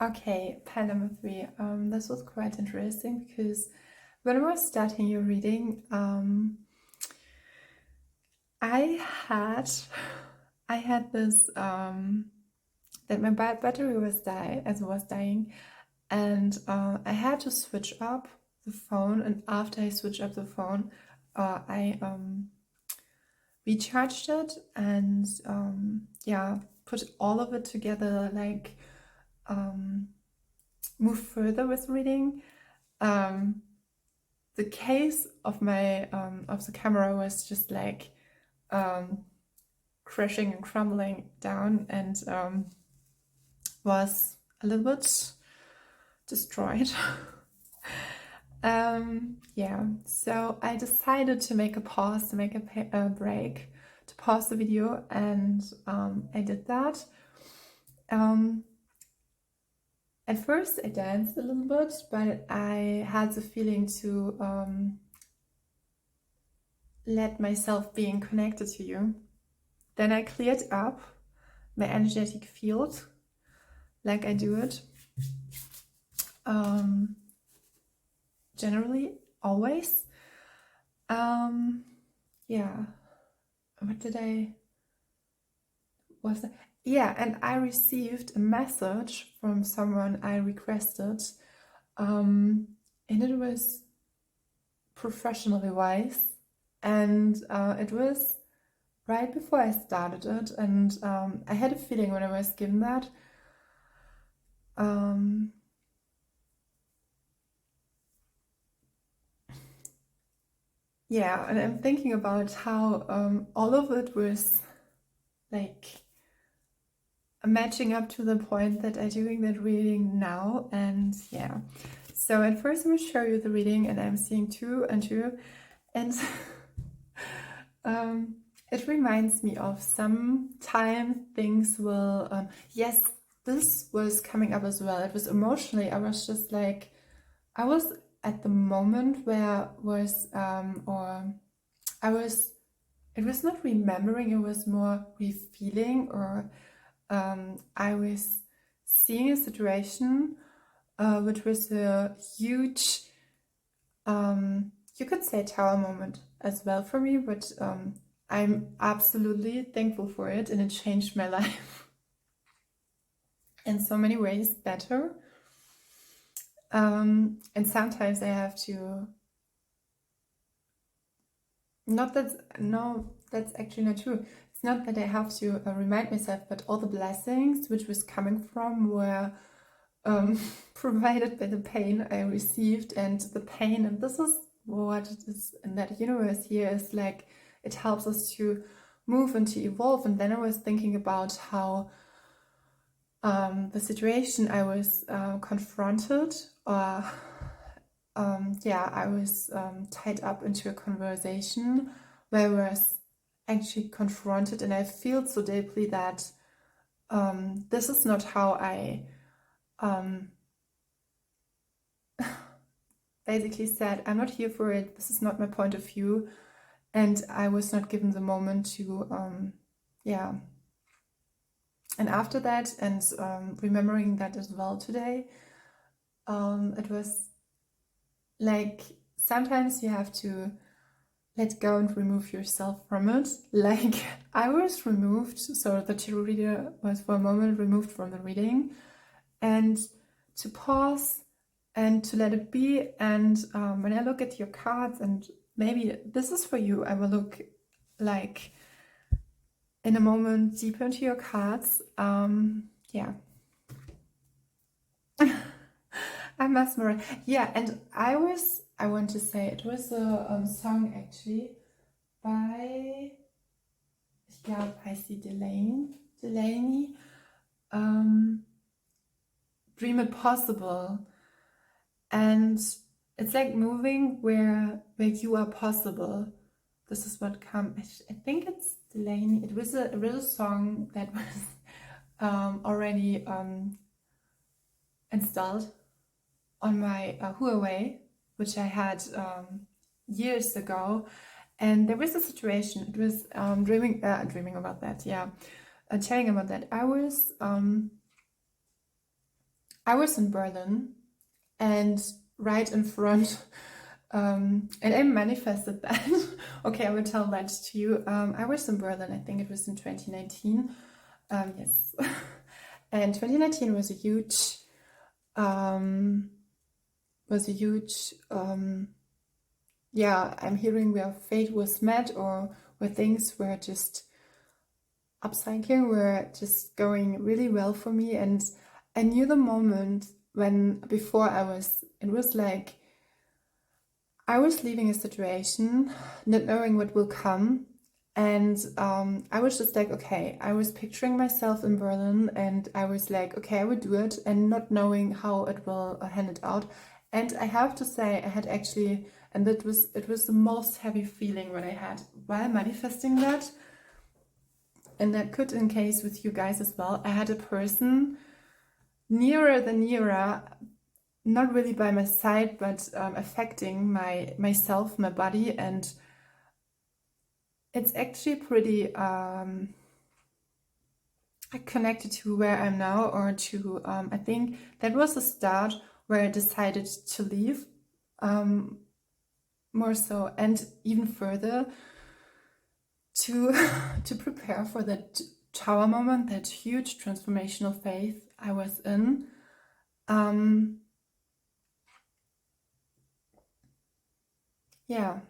Okay, pile number 3. This was quite interesting because when I was starting your reading, I had this that my battery was dying, and I had to switch up the phone. And after I switched up the phone, I recharged it and yeah, put all of it together, like move further with reading. The case of my of the camera was just like crashing and crumbling down, and was a little bit destroyed. Yeah, so I decided to make a pause, to make a break, to pause the video, and I did that. At first I danced a little bit, but I had the feeling to let myself being connected to you. Then I cleared up my energetic field, like I do it generally, always. Yeah, was that? Yeah, and I received a message from someone I requested, and it was professionally wise, and it was right before I started it, and I had a feeling when I was given that. Yeah, and I'm thinking about how all of it was like matching up to the point that I'm doing that reading now. And yeah, so at first I'm going to show you the reading, and I'm seeing 2 and 2, and it reminds me of some time things will yes, this was coming up as well. It was emotionally, I was just like, I was at the moment where was it was not remembering, it was more refeeling, or I was seeing a situation which was a huge, you could say tower moment as well for me, but I'm absolutely thankful for it, and it changed my life in so many ways better. And sometimes I have to, that's actually not true. It's not that I have to remind myself, but all the blessings which was coming from were provided by the pain I received, and the pain, and this is what it is in that universe here, is like it helps us to move and to evolve. And then I was thinking about how the situation I was confronted, or yeah, I was tied up into a conversation where I was actually confronted, and I feel so deeply that this is not how I basically said, I'm not here for it, this is not my point of view, and I was not given the moment to, yeah. And after that, and remembering that as well today, it was like sometimes you have to let go and remove yourself from it. Like I was removed, so the tarot reader was for a moment removed from the reading, and to pause and to let it be. And when I look at your cards, and maybe this is for you, I will look like in a moment deeper into your cards. Yeah. I'm mesmerized. Yeah, and I want to say it was a song actually by, ich glaube, heißt sie Delaney. Dream It Possible. And it's like moving where you are possible. This is what comes. I think it's Delaney. It was a real song that was already installed on my Huawei, which I had years ago. And there was a situation. It was dreaming about that. Yeah, chatting about that. I was I was in Berlin, and right in front, and I manifested that. Okay, I will tell that to you. I was in Berlin, I think it was in 2019. Yes. And 2019 was a huge, yeah, I'm hearing where fate was met, or where things were just upcycling, were just going really well for me. And I knew the moment when, before it was like I was leaving a situation, not knowing what will come. And I was just like, okay, I was picturing myself in Berlin, and I was like, okay, I would do it, and not knowing how it will hand it out. And I have to say, I had actually, and it was the most heavy feeling when I had while manifesting that. And that could in case with you guys as well. I had a person nearer than nearer, not really by my side, but affecting myself, my body, and it's actually pretty connected to where I'm now, or to I think that was the start where I decided to leave, more so, and even further to to prepare for that tower moment, that huge transformational phase I was in. Yeah.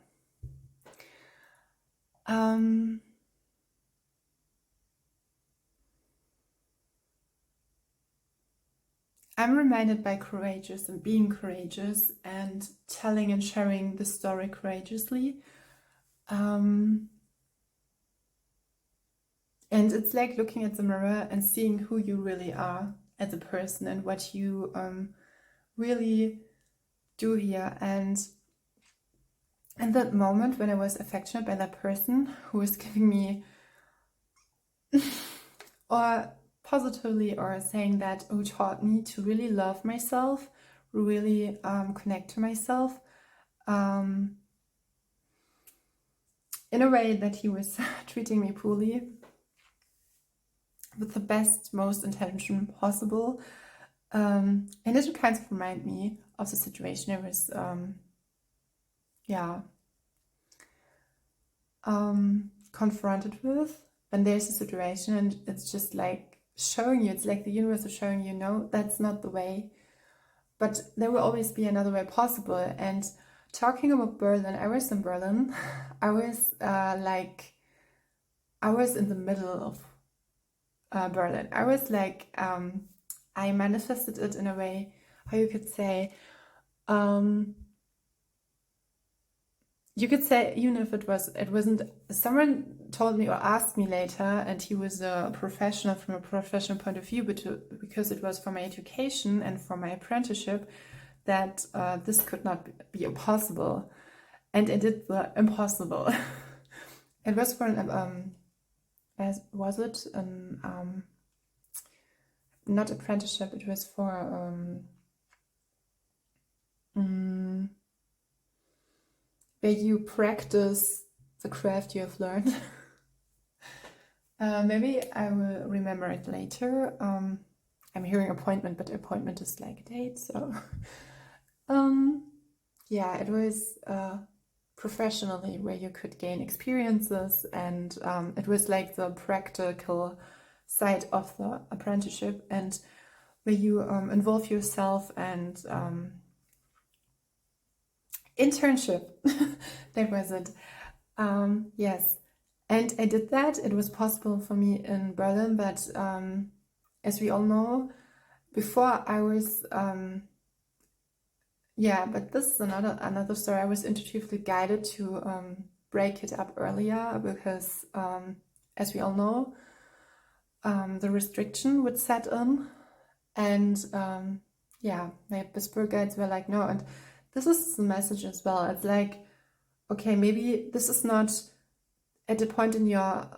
I'm reminded by courageous and being courageous and telling and sharing the story courageously. And it's like looking at the mirror and seeing who you really are as a person, and what you really do here. And in that moment when I was affectionate by that person who was giving me or positively, or saying that, who taught me to really love myself, really connect to myself, in a way that he was treating me poorly, with the best, most intention possible. And it kind of reminded me of the situation I was, confronted with. And there's a situation, and it's just like showing you, it's like the universe is showing you, no, that's not the way. But there will always be another way possible. And talking about Berlin, I was in Berlin. I was I was in the middle of Berlin. I was like, I manifested it in a way, how you could say, you could say, even if it wasn't, someone told me or asked me later, and he was a professional from a professional point of view, but because it was for my education and for my apprenticeship, that this could not be impossible. And it did the impossible. It was for an, was it an, not apprenticeship, it was for, where you practice the craft you have learned. Maybe I will remember it later. I'm hearing appointment, but appointment is like a date, so yeah, it was professionally, where you could gain experiences, and it was like the practical side of the apprenticeship, and where you involve yourself, and internship. That was it. Yes, and I did that. It was possible for me in Berlin, but as we all know, before I was yeah, but this is another story. I was intuitively guided to break it up earlier, because as we all know, the restriction would set in, and yeah, my spirit guides were like, no. And this is the message as well. It's like, okay, maybe this is not at a point in your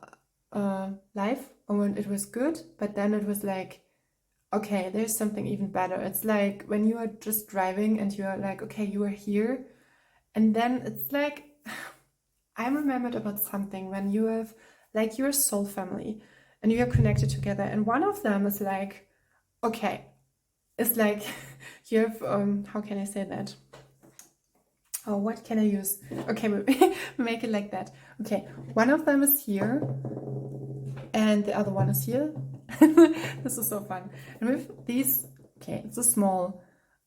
life or when it was good, but then it was like, okay, there's something even better. It's like when you are just driving and you are like, okay, you are here, and then it's like, I'm remembered about something when you have like your soul family and you are connected together, and one of them is like, okay, it's like you have, how can I say that? Oh, what can I use? Okay, we make it like that. Okay, one of them is here and the other one is here. This is so fun. And with these, okay, it's a small,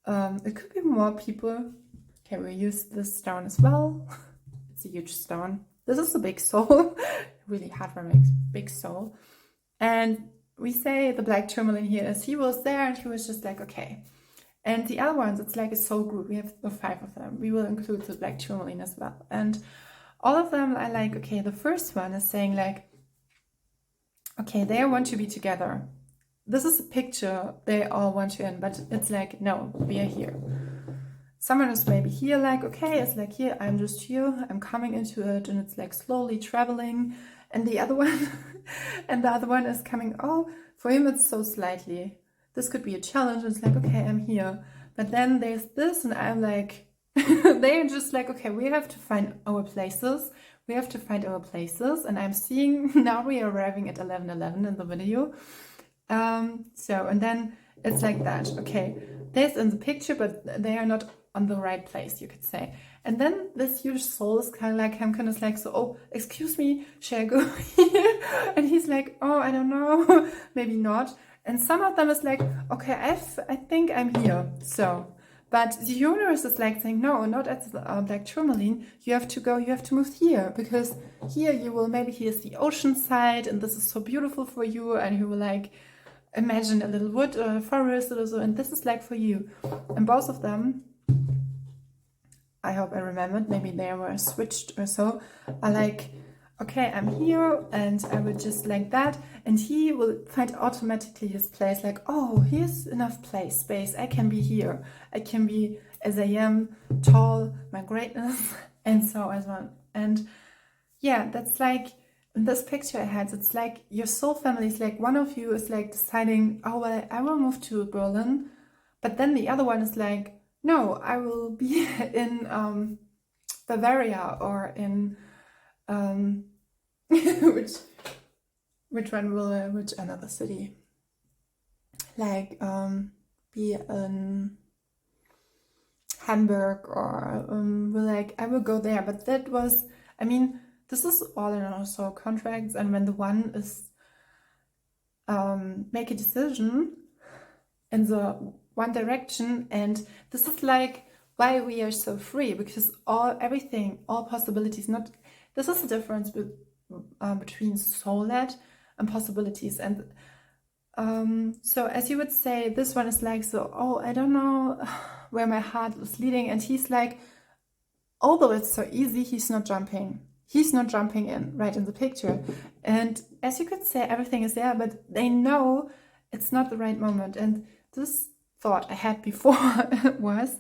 it could be more people. Okay, we use this stone as well. It's a huge stone. This is a big soul. Really hard for a big soul. And we say the black tourmaline here is, he was there and he was just like, okay. And the other ones, it's like a soul group. We have the 5 of them. We will include the black tourmaline as well. And all of them are like, okay, the first one is saying like, okay, they want to be together. This is a picture they all want to end, but it's like, no, we are here. Someone is maybe here like, okay, it's like here, I'm just here, I'm coming into it, and it's like slowly traveling. And the other one, and the other one is coming, oh, for him it's so slightly. This could be a challenge, it's like, okay, I'm here. But then there's this, and I'm like, they're just like, okay, we have to find our places. We have to find our places. And I'm seeing, now we are arriving at 11:11 in the video. And then it's like that, okay, there's in the picture, but they are not on the right place, you could say. And then this huge soul is kind of like, I'm kind of like, so, oh, excuse me, shall I go here? And he's like, oh, I don't know, maybe not. And some of them is like, okay, I think I'm here. So, but the universe is like saying, no, not at the black tourmaline. You have to go, you have to move here, because here you will, maybe here's the ocean side, and this is so beautiful for you, and you will like imagine a little wood or a forest or so, and this is like for you. And both of them, I hope I remembered, maybe they were switched or so, are like, okay, I'm here, and I will just like that, and he will find automatically his place, like, oh, here's enough space, I can be here, I can be as I am, tall, my greatness, and so as well. And yeah, that's like, in this picture I had, it's like your soul family is like, one of you is like deciding, oh, well, I will move to Berlin, but then the other one is like, no, I will be in Bavaria, or in which one will which another city, like be in Hamburg, or will like, I will go there. But that was, I mean, this is all in also contracts, and when the one is make a decision in the one direction, and this is like why we are so free, because everything, all possibilities, not, this is the difference between soul-led and possibilities. And so as you would say, this one is like, so, oh, I don't know where my heart is leading, and he's like, although it's so easy, he's not jumping in right in the picture. And as you could say, everything is there, but they know it's not the right moment. And this thought I had before was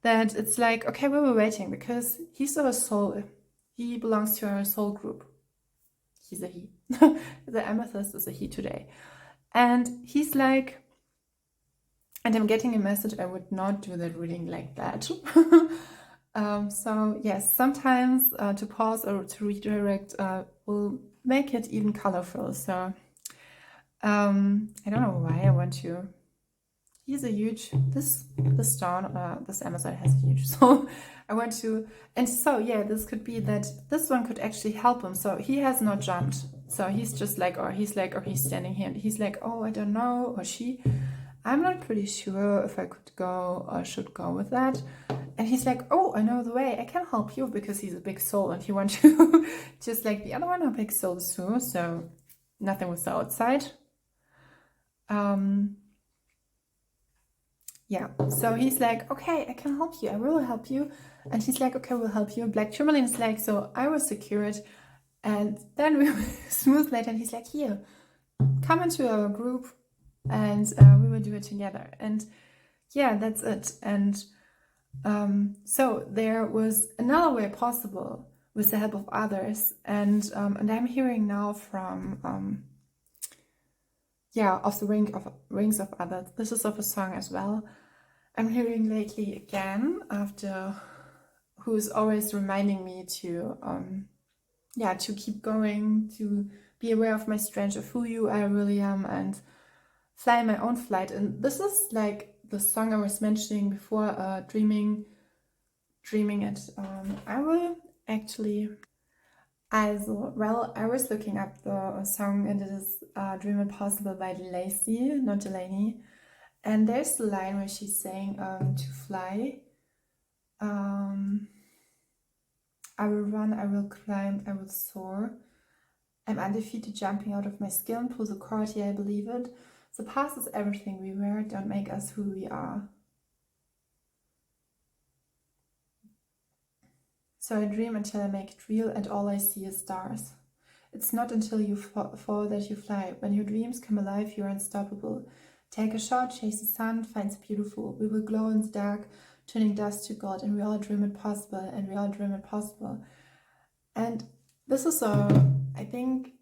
that it's like, okay, we were waiting, because he's our soul, he belongs to our soul group, he's a he. The amethyst is a he today, and he's like, and I'm getting a message, I would not do that reading like that. So yes, sometimes to pause or to redirect will make it even colorful. So I don't know why I want to. He's a huge, this stone, this Amazon has a huge, so I want to, and so yeah, this could be that this one could actually help him. So he has not jumped, so he's just like, or he's standing here, and he's like, oh, I don't know, or she, I'm not pretty sure if I could go or should go with that. And he's like, oh, I know the way, I can help you, because he's a big soul and he wants to, just like the other one are big souls too, so nothing was the outside. Yeah, so he's like, okay, I can help you, I will help you. And he's like, okay, we'll help you. Black tourmaline is like, so I will secure it. And then we will smooth later, and he's like, here, come into our group, and we will do it together. And yeah, that's it. And so there was another way possible with the help of others. And I'm hearing now from of the rings of others. This is of a song as well. I'm hearing lately again, after who's always reminding me to to keep going, to be aware of my strength, of who I really am, and fly my own flight. And this is like the song I was mentioning before, dreaming it. I will actually, also, well, I was looking up the song, and it is Dream Impossible by Lacey, not Delaney. And there's the line where she's saying to fly. I will run, I will climb, I will soar. I'm undefeated, jumping out of my skin, pull the cord, yeah, I believe it. The past is everything we were, don't make us who we are. So I dream until I make it real, and all I see is stars. It's not until you fall that you fly. When your dreams come alive, you're unstoppable. Take a shot, chase the sun, find the beautiful. We will glow in the dark, turning dust to gold, and we all dream it possible, and we all dream it possible. And this is I think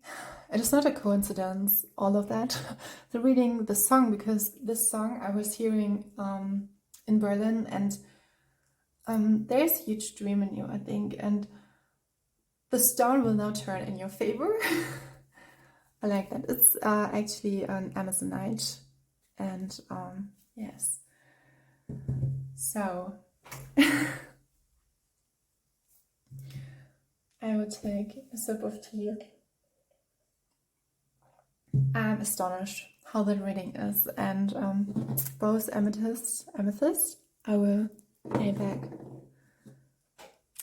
it is not a coincidence, all of that, the reading the song, because this song I was hearing in Berlin, and there's a huge dream in you, I think, and the stone will now turn in your favor. I like that. It's actually an Amazonite, and yes. So I will take a sip of tea. I'm astonished how that reading is, and both amethyst, I will lay back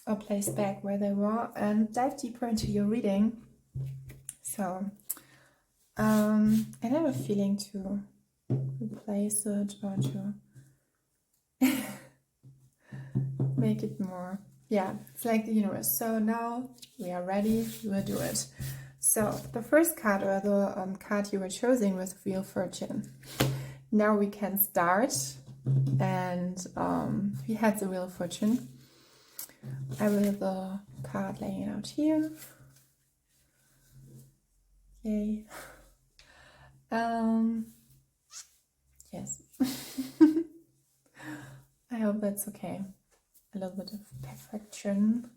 or place back where they were and dive deeper into your reading. So I have a feeling to replace it or to make it more, yeah, it's like the universe. So now we are ready, we will do it. So the first card, or the card you were choosing, was Wheel of Fortune. Now we can start, and we had the Wheel of Fortune. I will have the card laying out here. Yay. Yes. I hope that's okay. A little bit of perfection.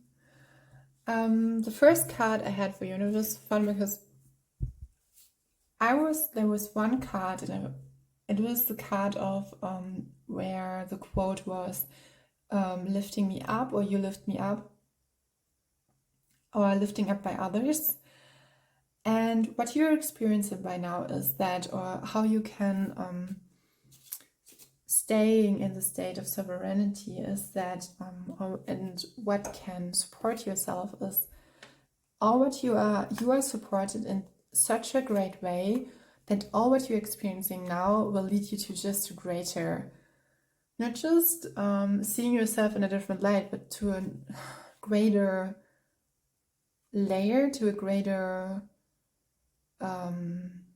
The first card I had for you, and it was fun because there was one card, and it was the card of where the quote was, lifting me up, or you lift me up, or lifting up by others. And what you're experiencing by now is that, or how you can staying in the state of sovereignty is that, and what can support yourself is all what you are supported in such a great way that all what you're experiencing now will lead you to just a greater, not just seeing yourself in a different light, but to a greater layer, to a greater, I'm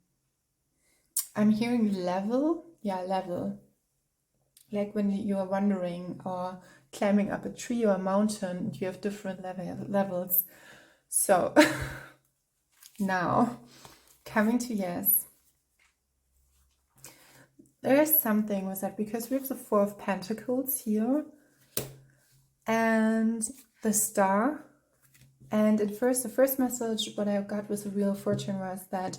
hearing level, level. Like when you are wandering or climbing up a tree or a mountain, you have different levels. So now, coming to yes, there is something with that, because we have the Four of Pentacles here and the Star. And at first, the first message what I got with the Wheel of Fortune was that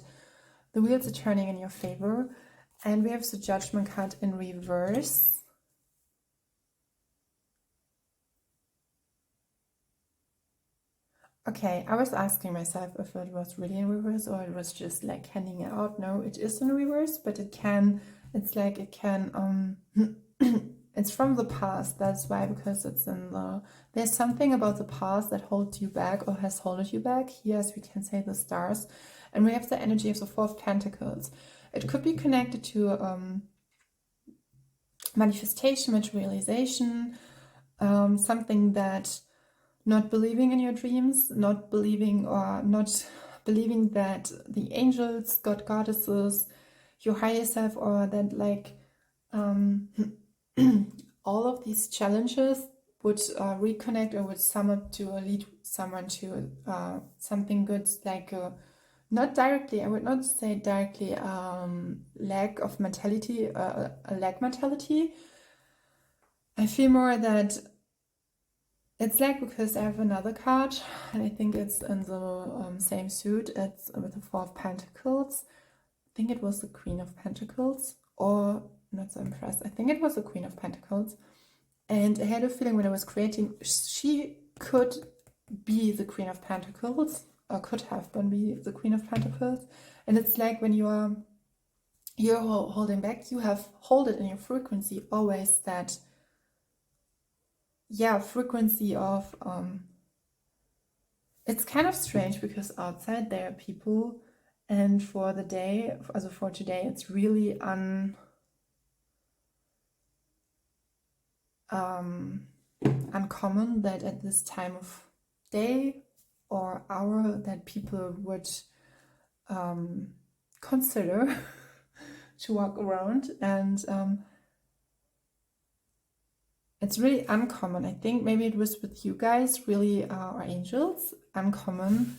the wheels are turning in your favor. And we have the Judgment card in reverse. Okay, I was asking myself if it was really in reverse or it was just like handing it out. No, it is in reverse, but it's from the past. That's why, because it's there's something about the past that holds you back or has held you back. Yes, we can say the stars. And we have the energy of the Four of Pentacles. It could be connected to manifestation, materialization, something that not believing in your dreams, not believing that the angels, goddesses, your higher self, or that like all of these challenges would reconnect or would sum up to lead someone to something good, like not directly, I would not say directly lack of mentality, a lack mentality. I feel more that it's like, because I have another card, and I think it's in the same suit. It's with the Four of Pentacles. I think it was the Queen of Pentacles, or not so impressed. I think it was the Queen of Pentacles. And I had a feeling when I was creating, she could be the Queen of Pentacles, or could have been be the Queen of Pentacles. And it's like when you're holding back, you hold it in your frequency always, that frequency of it's kind of strange because outside there are people, and for the day, also for today, it's really uncommon that at this time of day or hour that people would consider to walk around, and it's really uncommon. I think maybe it was with you guys, really, or angels, uncommon.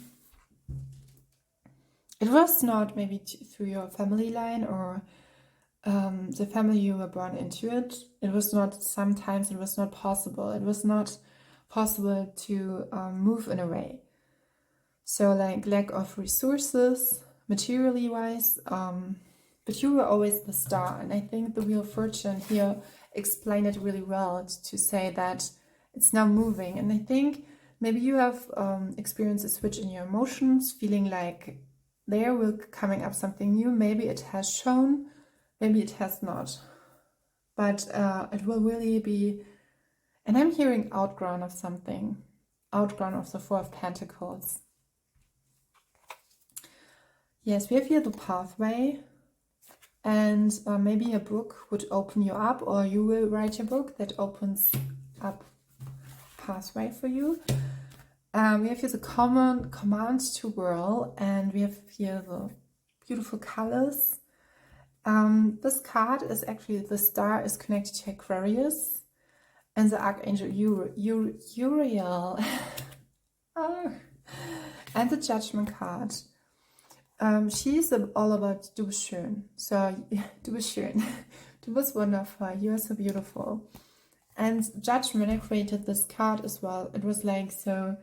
It was not maybe through your family line or the family you were born into it. It was not, sometimes it was not possible. It was not possible to move in a way. So like lack of resources, materially wise, but you were always the star. And I think the Wheel of Fortune here explained it really well to say that it's now moving. And I think maybe you have experienced a switch in your emotions, feeling like there will coming up something new. Maybe it has shown, maybe it has not, but it will really be, and I'm hearing outgrown of something, outgrown of the Four of Pentacles. Yes, we have here the pathway, and maybe a book would open you up, or you will write a book that opens up pathway for you. We have here the command to whirl, and we have here the beautiful colors. This card is actually, the star is connected to Aquarius, and the Archangel Uriel. And the Judgment card. She's all about du bist schön. So, du bist schön. Du bist wundervoll. You are so beautiful. And Judgment, I created this card as well. It was like, so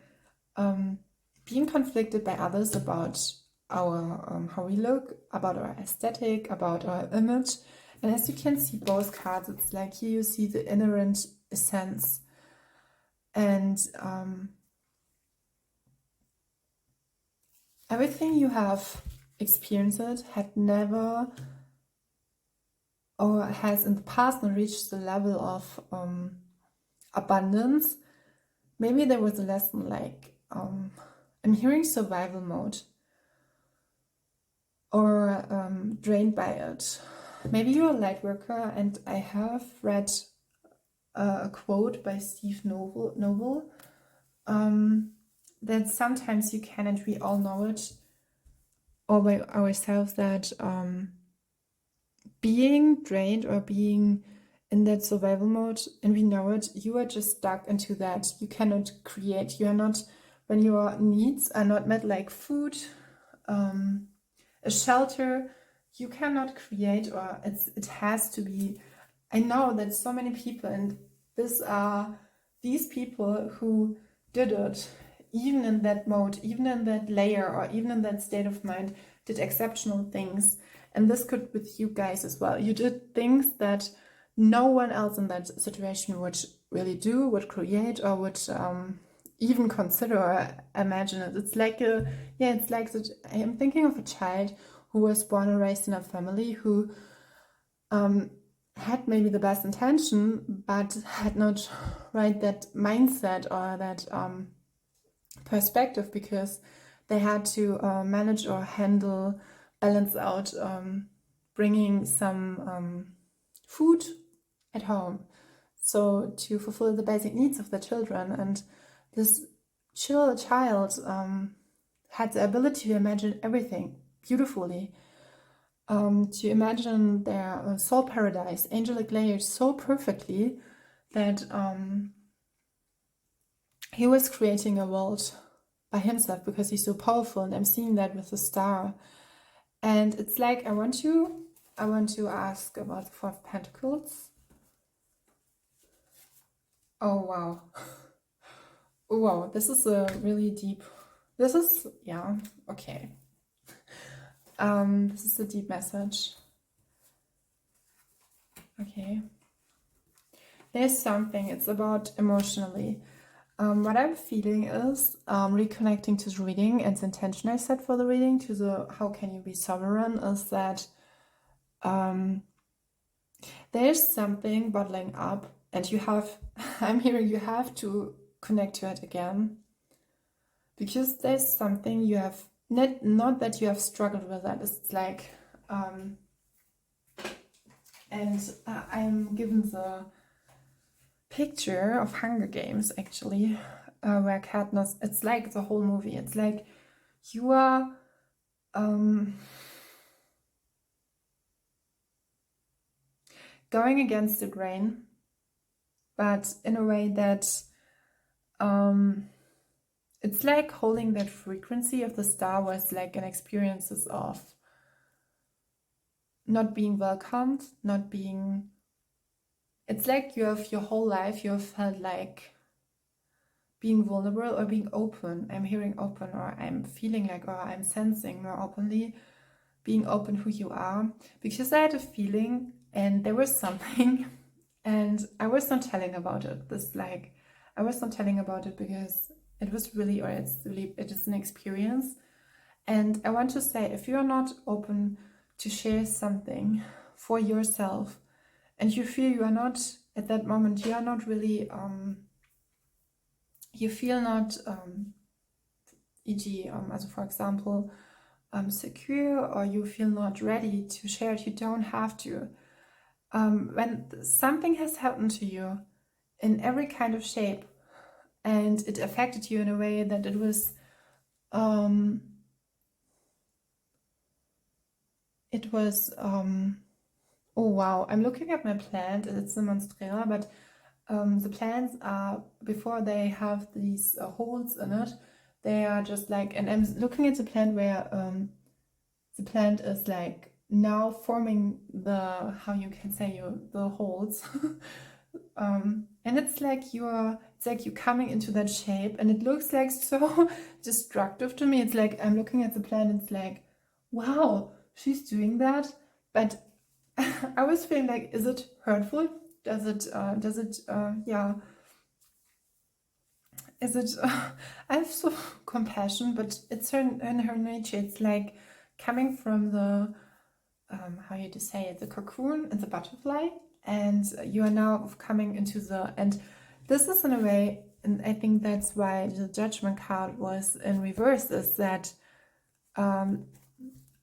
being conflicted by others about our how we look, about our aesthetic, about our image. And as you can see, both cards, it's like here you see the inherent essence. And everything you have experienced had never, or has in the past not reached the level of abundance. Maybe there was a lesson like, I'm hearing survival mode, or drained by it. Maybe you're a light worker, and I have read a quote by Steve Noble, that sometimes you can, and we all know it, or by ourselves, that being drained or being in that survival mode, and we know it, you are just stuck into that. You cannot create. You are not, when your needs are not met, like food, a shelter, you cannot create, or it has to be. I know that so many people, and these people who did it, even in that mode, even in that layer, or even in that state of mind, did exceptional things. And this could with you guys as well. You did things that no one else in that situation would really do, would create, or would even consider or imagine it. It's like it's like that. I am thinking of a child who was born and raised in a family who had maybe the best intention, but had not that mindset or that perspective, because they had to manage or handle, balance out bringing some food at home, so to fulfill the basic needs of the children. And this child had the ability to imagine everything beautifully, to imagine their soul paradise, angelic layers so perfectly that he was creating a world by himself, because he's so powerful. And I'm seeing that with the star. And it's like, I want to ask about the Four of Pentacles. Oh wow. Oh wow, this is a really deep, this is, yeah, okay. This is a deep message. Okay. There's something, it's about emotionally. What I'm feeling is reconnecting to the reading and the intention I set for the reading, to the how can you be sovereign, is that there's something bottling up and you have, I'm hearing you have to connect to it again. Because there's something you have, not that you have struggled with that, it's like, I'm given the picture of Hunger Games actually, where Katniss, it's like the whole movie, it's like you are going against the grain, but in a way that it's like holding that frequency of the Star Wars, like an experiences of not being welcomed, not being, it's like you have your whole life, you have felt like being vulnerable or being open. I'm hearing open, or I'm feeling like, or I'm sensing more openly, being open who you are. Because I had a feeling and there was something and I was not telling about it. I was not telling about it because it was really, or it's really, it is an experience. And I want to say, if you're not open to share something for yourself and you feel you are not, at that moment, you are not really, you feel not, e.g., also for example, secure, or you feel not ready to share it, you don't have to. When something has happened to you in every kind of shape and it affected you in a way that it was, oh wow, I'm looking at my plant, it's a monstera, but the plants are, before they have these holes in it, they are just like, and I'm looking at the plant where the plant is like now forming the, how you can say, the holes. And it's like you're coming into that shape, and it looks like so destructive to me. It's like I'm looking at the plant, it's like, wow, she's doing that. But I was feeling like, is it hurtful? Does it yeah, is it I have so compassion, but it's her, in her nature, it's like coming from the how you to say it, the cocoon and the butterfly, and you are now coming into the, and this is in a way, and I think that's why the Judgment card was in reverse, is that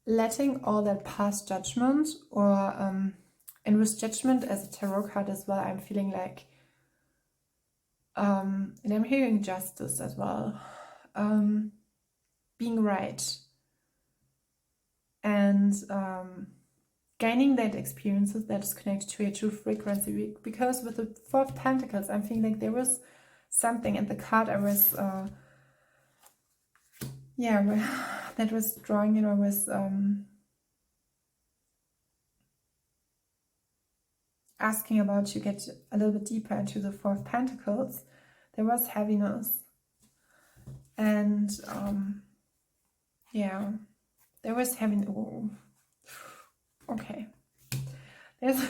letting all that past judgment, or and with Judgment as a tarot card as well, I'm feeling like, and I'm hearing justice as well, being right, and gaining that experiences that is connected to a true frequency. Because with the Four of Pentacles, I'm feeling like there was something in the card I was that was drawing, you know, was asking about, to get a little bit deeper into the Four of Pentacles. There was heaviness, and yeah, there was heaviness. Oh. Okay, there's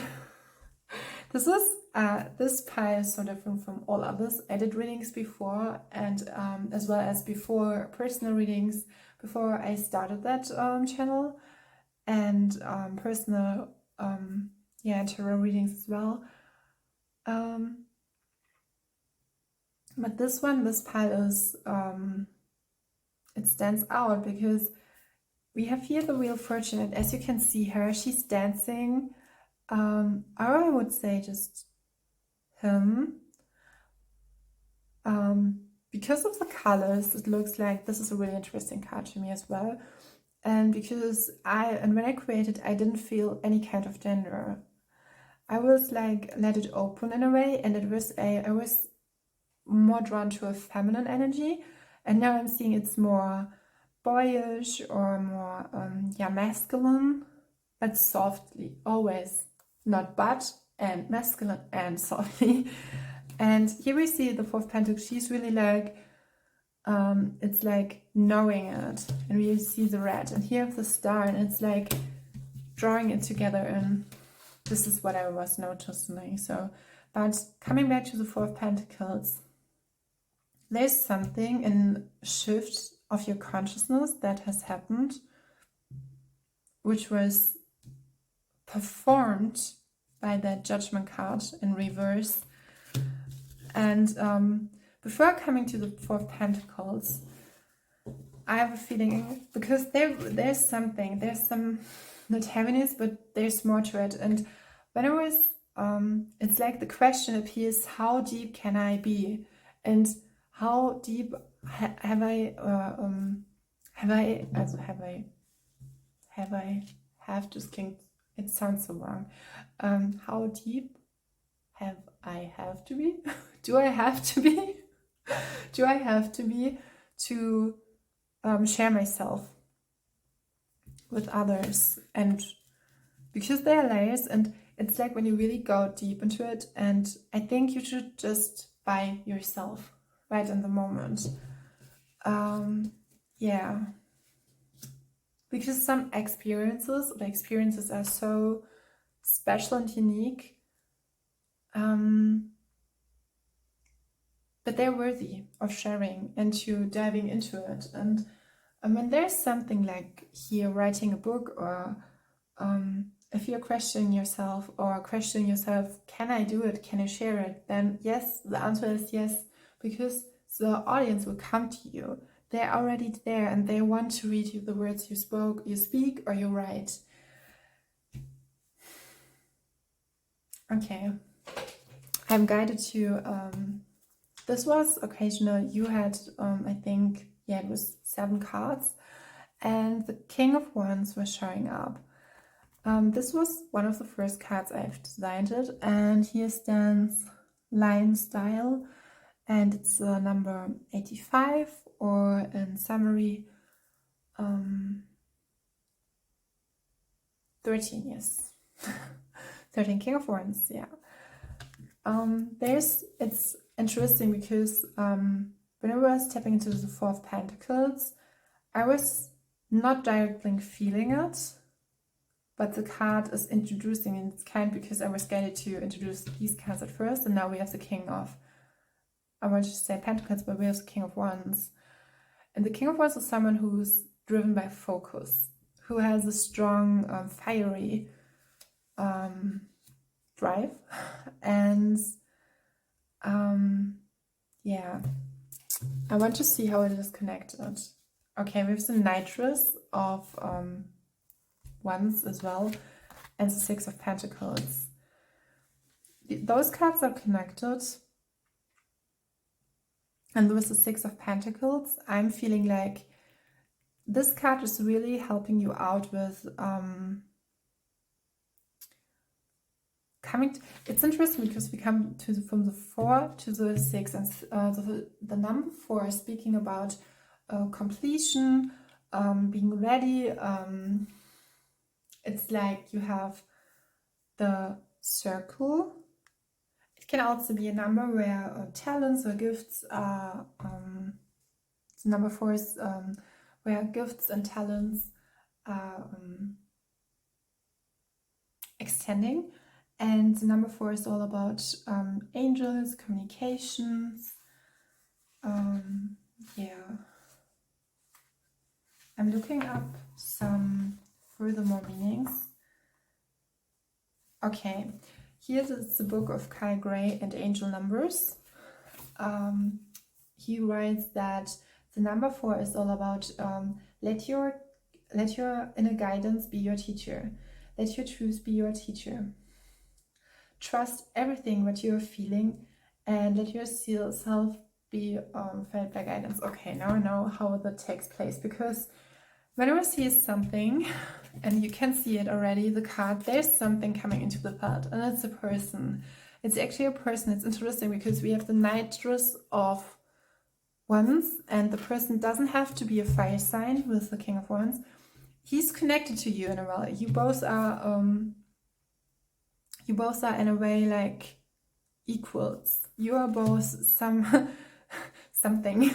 this pile is so different from all others. I did readings before, and as well as before personal readings, before I started that channel, and personal tarot readings as well. But this pile is it stands out because we have here the Wheel of Fortune, and as you can see her, she's dancing, or I would say just him. Because of the colors, it looks like this is a really interesting card to me as well. And because when I created, I didn't feel any kind of gender. I was like, let it open in a way, and I was more drawn to a feminine energy, and now I'm seeing it's more boyish, or more masculine, but softly, always, not but, and masculine and softly. And here we see the Four of Pentacles. She's really like, it's like knowing it, and we see the red, and here the star, and it's like drawing it together in this is what I was noticing. So, but coming back to the Four of Pentacles, there's something in shift of your consciousness that has happened, which was performed by that Judgment card in reverse. And before coming to the Four of Pentacles, I have a feeling, because there's some, not heaviness, but there's more to it. And when I was, it's like the question appears, how deep can I be? And how deep it sounds so wrong. How deep have to be? Do I have to be? Do I have to be to share myself with others? And because there are layers, and it's like when you really go deep into it, and I think you should just by yourself right in the moment. Yeah, because some experiences are so special and unique, but they're worthy of sharing and to diving into it. And when there's something like here, writing a book, or if you're questioning yourself can I do it, can I share it, then yes, the answer is yes, because the audience will come to you. They're already there and they want to read you the words you speak, or you write. Okay, I'm guided to, this was occasional. You had, I think, yeah, it was 7 cards, and the King of Wands was showing up. This was one of the first cards I've designed it, and here stands Lion Style, and it's number 85, or in summary, 13, yes. 13, King of Wands, yeah. It's interesting because when I was tapping into the Four of Pentacles, I was not directly feeling it, but the card is introducing, and it's kind because I was guided to introduce these cards at first, and now we have the King of, I want to say Pentacles, but we have the King of Wands. And the King of Wands is someone who's driven by focus, who has a strong, fiery drive. And yeah, I want to see how it is connected. Okay, we have the Nitrous of Wands as well, and the Six of Pentacles. Those cards are connected. And with the Six of Pentacles, I'm feeling like this card is really helping you out with it's interesting because we come from the 4 to the 6, and the number 4 is speaking about completion, being ready. It's like you have the circle. It can also be a number where talents or gifts are, the number 4 is where gifts and talents are extending. And the number 4 is all about angels, communications. Yeah. I'm looking up some furthermore meanings. Okay, here is the book of Kyle Gray and Angel Numbers. He writes that the number 4 is all about let your inner guidance be your teacher. Let your truth be your teacher. Trust everything what you're feeling, and let your self be felt by guidance. Okay, now I know how that takes place, because whenever I see something, and you can see it already, the card, there's something coming into the part, and it's a person. It's actually a person. It's interesting because we have the Nitrous of Wands, and the person doesn't have to be a fire sign with the King of Wands. He's connected to you in a way. You both are in a way like equals. You are both something.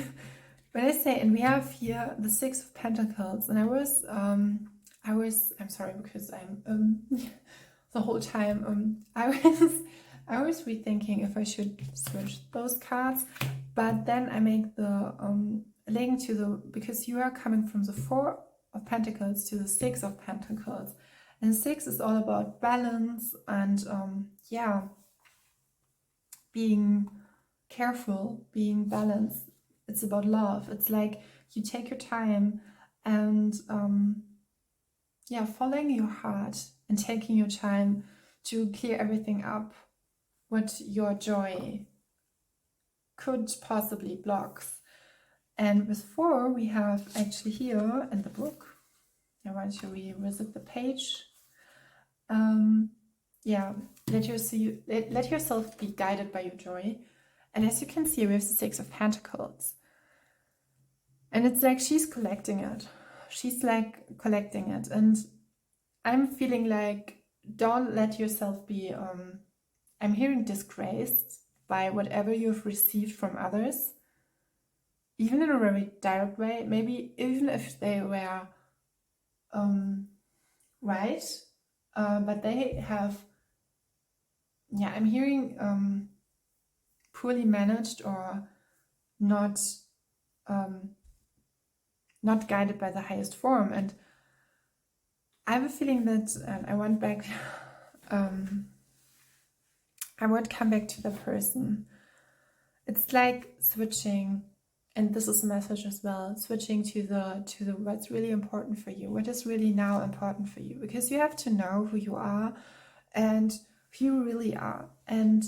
When I say, and we have here the Six of Pentacles, and I'm sorry because I'm the whole time. I was rethinking if I should switch those cards, but then I make the link to the, because you are coming from the Four of Pentacles to the Six of Pentacles, and Six is all about balance and yeah, being careful, being balanced. It's about love. It's like you take your time and yeah, following your heart and taking your time to clear everything up, what your joy could possibly block. And with Four, we have actually here in the book, I want to revisit the page. Yeah, let yourself be guided by your joy. And as you can see, we have the Six of Pentacles. And it's like she's collecting it. She's like collecting it. And I'm feeling like, don't let yourself be, I'm hearing disgraced by whatever you've received from others, even in a very direct way, maybe even if they were right, but they have, yeah, I'm hearing poorly managed or not not guided by the highest form. And I have a feeling that I went back, I won't come back to the person. It's like switching, and this is a message as well, switching to the what's really important for you, what is really now important for you, because you have to know who you are and who you really are. And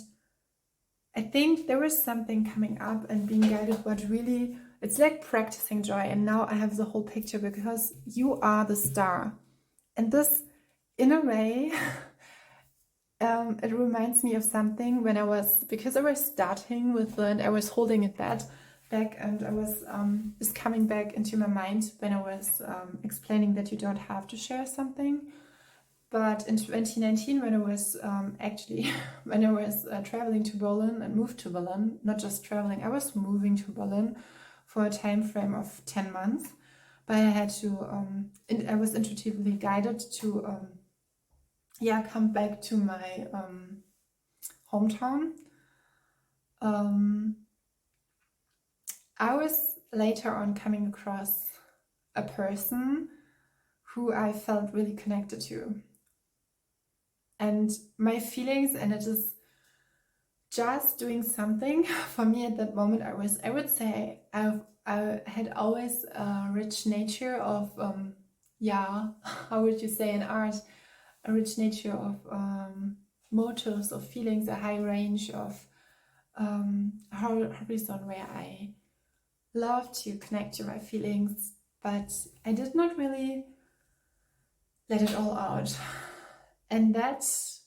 I think there is something coming up and being guided, but really it's like practicing joy. And now I have the whole picture, because you are the star. And this, in a way, it reminds me of something when I was, because I was starting with and I was holding it back, and I was just coming back into my mind when I was explaining that you don't have to share something. But in 2019, when I was when I was traveling to Berlin and moved to Berlin, not just traveling, I was moving to Berlin for a time frame of 10 months. But I had to, I was intuitively guided to, yeah, come back to my hometown. I was later on coming across a person who I felt really connected to. And my feelings, and it is just doing something for me at that moment. I would say I had always a rich nature of, yeah, how would you say in art, a rich nature of motives, of feelings, a high range of horizon where I love to connect to my feelings, but I did not really let it all out. And that's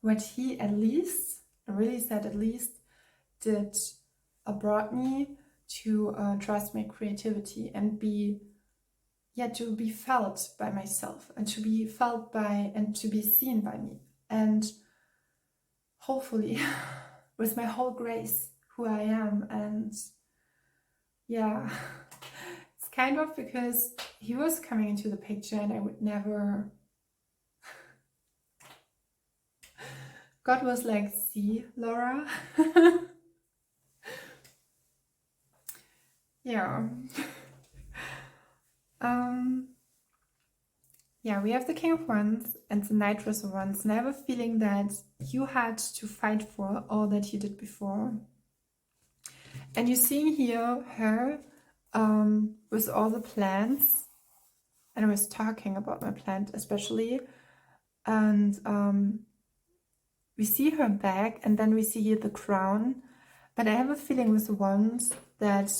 what he at least, I really said at least, did brought me to trust my creativity and be, yeah, to be felt by myself and to be felt by and to be seen by me. And hopefully with my whole grace, who I am. And yeah, it's kind of because he was coming into the picture and I would never, God was like, see, Laura. Yeah. Yeah, we have the King of Wands and the Knightress of Wands, and I have a feeling that you had to fight for all that you did before. And you're seeing here her with all the plants, and I was talking about my plant especially, and we see her back, and then we see here the crown. But I have a feeling with the Wands that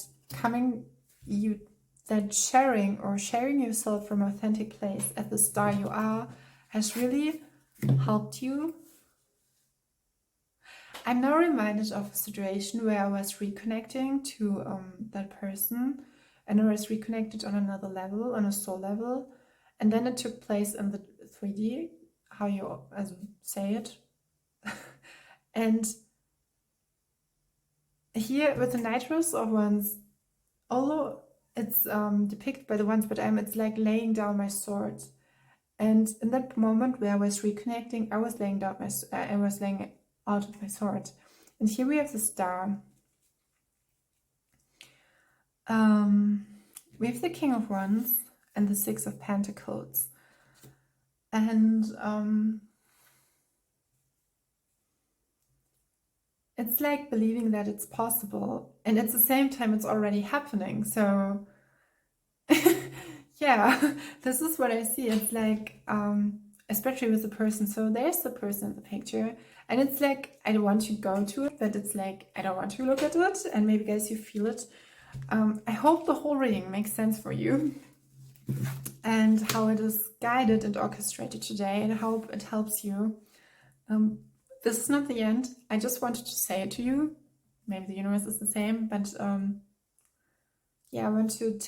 that sharing yourself from an authentic place at the star you are has really helped you. I'm now reminded of a situation where I was reconnecting to that person, and I was reconnected on another level, on a soul level, and then it took place in the 3D, how you say it. And here with the Knightress of Wands, although it's depicted by the Wands, but it's like laying down my sword, And in that moment where I was reconnecting, I was laying out my sword. And here we have the star. We have the King of Wands and the Six of Pentacles. And it's like believing that it's possible. And at the same time, it's already happening. So yeah, this is what I see. It's like, especially with the person. So there's the person in the picture. And it's like, I don't want to go to it, but it's like, I don't want to look at it. And maybe guys, you feel it. I hope the whole reading makes sense for you. And how it is guided and orchestrated today. And I hope it helps you. This is not the end. I just wanted to say it to you. Maybe the universe is the same. But yeah, I want to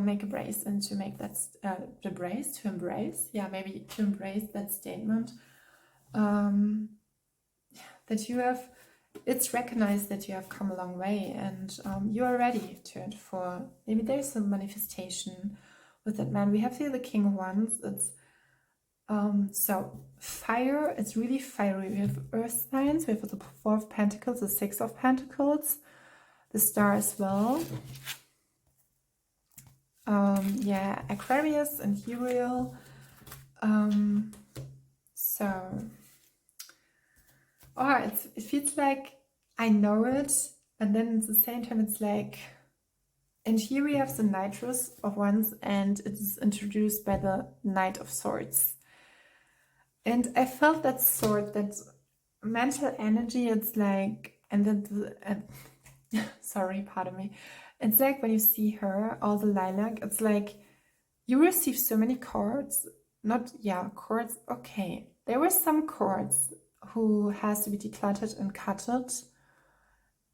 make a brace and to make that the brace to embrace, yeah, maybe to embrace that statement, that you have, it's recognized that you have come a long way, and you are ready for maybe there's a manifestation with that man. We have here the King of Wands. It's so fire. It's really fiery. We have earth signs. We have the Four of Pentacles, the Six of Pentacles, the Star as well. Yeah, Aquarius and Uriel. It feels like I know it, and then at the same time it's like, and here we have the Knightress of Wands, and it is introduced by the Knight of Swords. And I felt that sword, that mental energy. It's like, and then sorry, pardon me. It's like when you see her, all the lilac, it's like you receive so many cards. Cards, okay. There were some cards who has to be decluttered and cutted.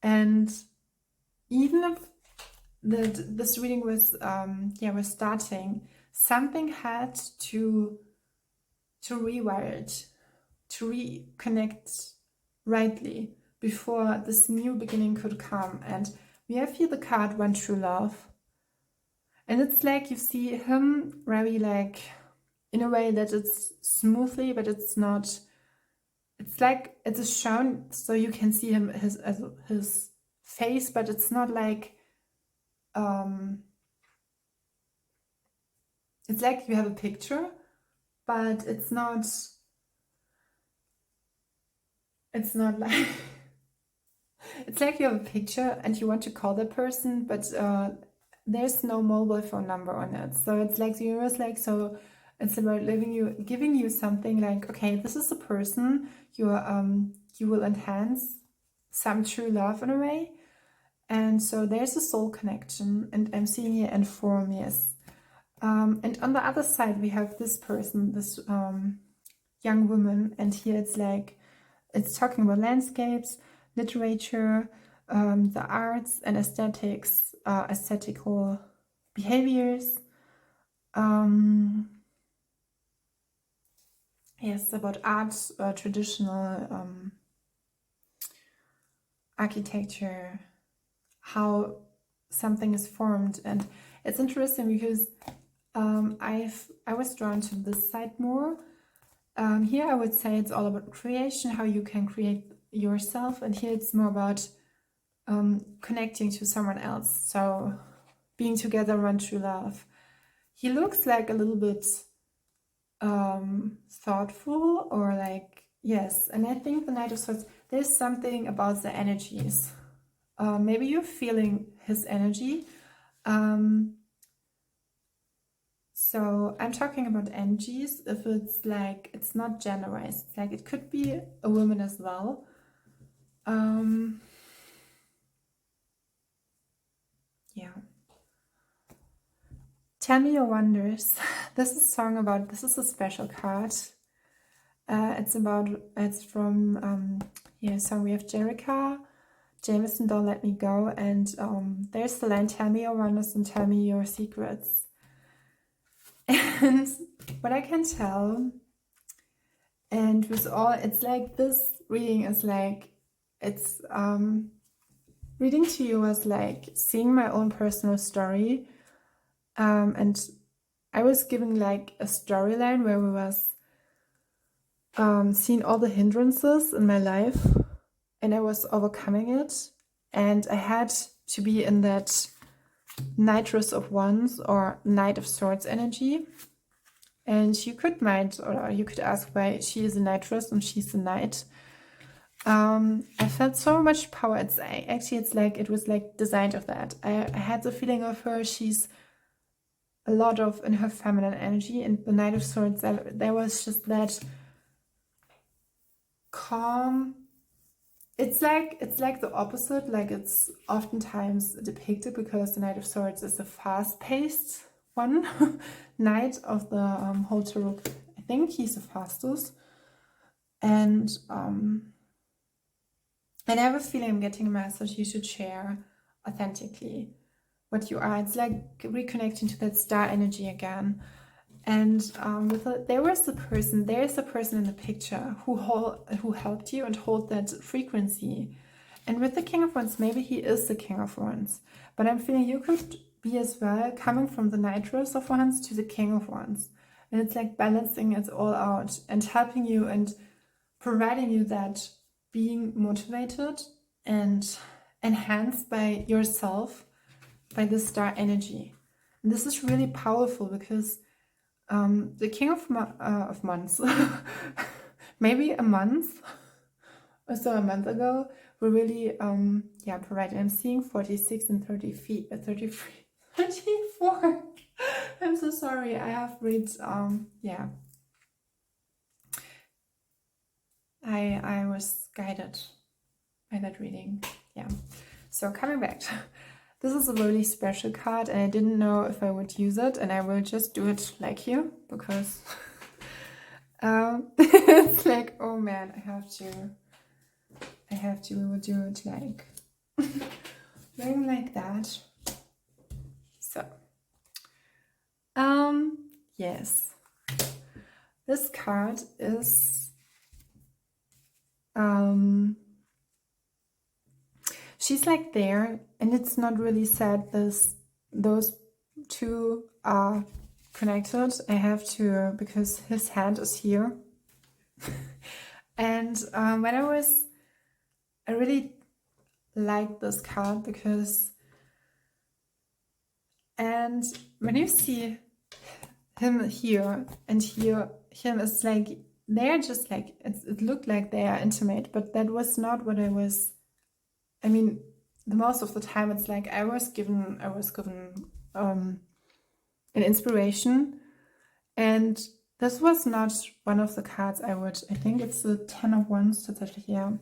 And even if this reading was starting, something had to rewire it, to reconnect rightly before this new beginning could come. And we have here the card One True Love. And it's like you see him very like, in a way that it's smoothly, but it's not, it's like it is shown so you can see him, his face, but it's not like, it's like you have a picture, but it's not like, it's like you have a picture and you want to call that person, but there's no mobile phone number on it. So it's like the universe, like, so it's about giving you something like, okay, this is a person, you will enhance some true love in a way. And so there's a soul connection, and I'm seeing here and form, yes. And on the other side, we have this person, this young woman, and here it's like, it's talking about landscapes, literature, the arts and aesthetics, aesthetical behaviors. Yes, about art, traditional architecture, how something is formed. And it's interesting because I was drawn to this side more. Here I would say it's all about creation, how you can create yourself, and here it's more about connecting to someone else, so being together, one true love. He looks like a little bit thoughtful, or like, yes, and I think the Knight of Swords, there's something about the energies. Maybe you're feeling his energy. So I'm talking about energies. If it's like, it's not generalized, it's like it could be a woman as well. Yeah. Tell me your wonders. This is a song about, this is a special card. It's from song we have Jerica, Jameson, Don't Let Me Go, and there's the line, tell me your wonders and tell me your secrets. And what I can tell, and with all, it's like this reading is like, it's reading to you was like seeing my own personal story, and I was giving like a storyline where we was seeing all the hindrances in my life, and I was overcoming it, and I had to be in that Knightress of Wands or Knight of Swords energy. And you could ask why she is a Knightress and she's a Knight. I felt so much power. It was like designed of that. I had the feeling of her. She's a lot of in her feminine energy, and the Knight of Swords, there was just that calm. It's like the opposite. Like it's oftentimes depicted because the Knight of Swords is a fast-paced one. Knight of the whole tarot. I think he's the fastest, and I have a feeling I'm getting a message you should share authentically what you are. It's like reconnecting to that star energy again. And there's a person in the picture who helped you and hold that frequency. And with the King of Wands, maybe he is the King of Wands. But I'm feeling you could be as well coming from the Knightress of Wands to the King of Wands. And it's like balancing it all out and helping you and providing you that being motivated and enhanced by yourself, by the star energy. And this is really powerful because the King of Months, maybe a month or so, a month ago, we really provided. I'm seeing 46 and 30 feet, 33, 34. I'm so sorry. I have read I was guided by that reading. Yeah. So coming back, this is a really special card, and I didn't know if I would use it, and I will just do it like you because it's like, oh man, I have to do it like doing like that. So yes, this card is she's like there, and it's not really said those two are connected. I have to, because his hand is here. And when I really liked this card because, and when you see him here and here, him is like, they're just like, it looked like they are intimate, but that was not what I was. I mean, the most of the time it's like I was given an inspiration, and this was not one of the cards I think it's the 10 of Wands tatsächlich, yeah.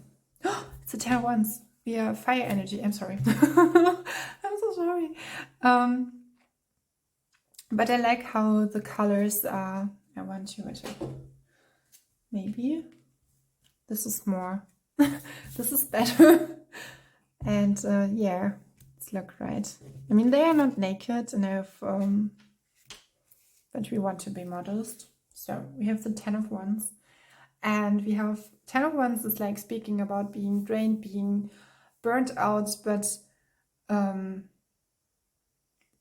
It's a 10 of Wands. We are fire energy. I'm sorry. I'm so sorry. But I like how the colors are. I want to maybe this is more. This is better. And yeah, it's look right. I mean, they are not naked, and I have but we want to be modest. So we have the 10 of Wands, and we have 10 of Wands is like speaking about being drained, being burnt out, but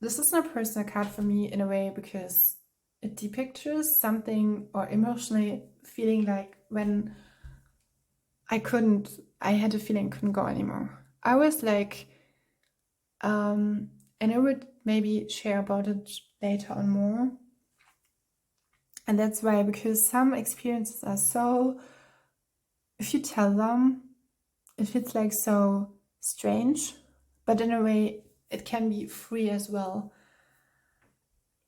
this is not a personal card for me in a way because it depicts something or emotionally feeling like when I had a feeling I couldn't go anymore. I was like, and I would maybe share about it later on more. And that's why, because some experiences are so, if you tell them, it feels like so strange, but in a way it can be free as well.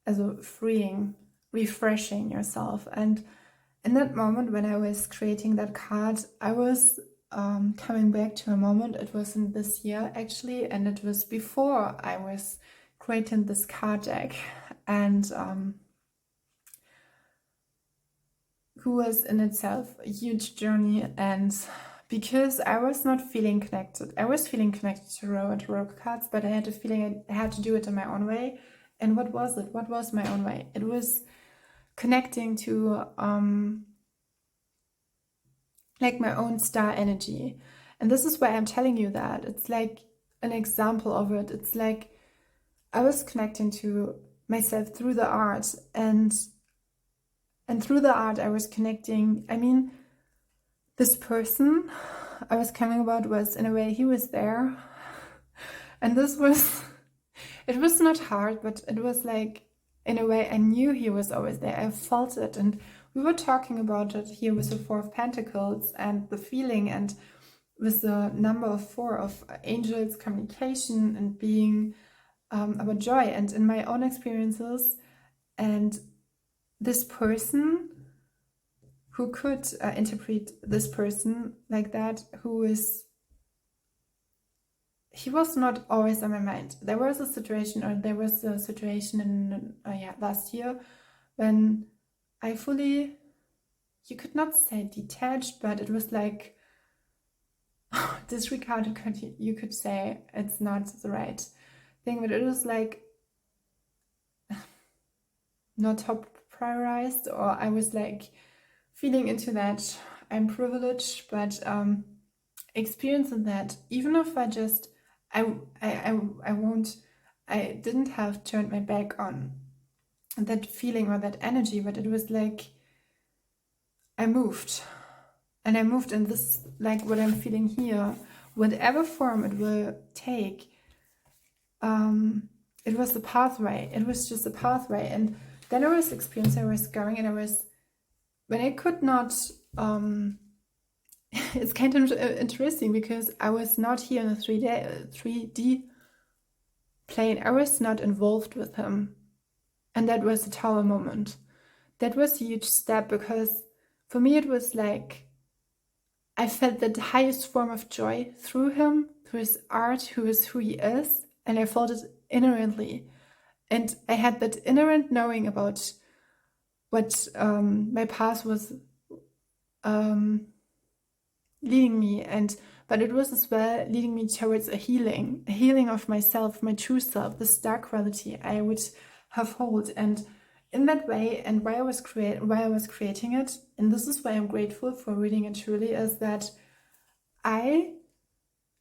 As a freeing, refreshing yourself. And in that moment when I was creating that card, I was coming back to a moment. It wasn't this year actually, and it was before I was creating this card deck, and who was in itself a huge journey. And because I was not feeling connected, I was feeling connected to tarot cards, but I had a feeling I had to do it in my own way. And what was it? What was my own way? It was connecting to like my own star energy. And this is why I'm telling you that. It's like an example of it. It's like I was connecting to myself through the art, and through the art I was connecting. I mean, this person I was coming about was, in a way, he was there, and this was, it was not hard, but it was like, in a way, I knew he was always there. I felt it, and we were talking about it here with the Four of Pentacles and the feeling, and with the number of 4 of angels, communication, and being about joy, and in my own experiences. And this person who could interpret this person like that, he was not always on my mind. There was a situation in last year when I fully, you could not say detached, but it was like disregarded. You could say it's not the right thing, but it was like not top prioritized, or I was like feeling into that I'm privileged, but experiencing that, even if I just I didn't have turned my back on that feeling or that energy, but it was like I moved, and this, like what I'm feeling here, whatever form it will take, it was the pathway. It was just a pathway. And then I was experiencing, I was going, and when I could not, it's kind of interesting because I was not here in a 3D plane. I was not involved with him. And that was a Tower moment. That was a huge step, because for me it was like I felt the highest form of joy through him, through his art, who he is, and I felt it inherently. And I had that inherent knowing about what my path was leading me, but it was as well leading me towards a healing of myself, my true self, this dark quality I would have hold. And in that way, and why I was creating it, and this is why I'm grateful for reading it truly, is that I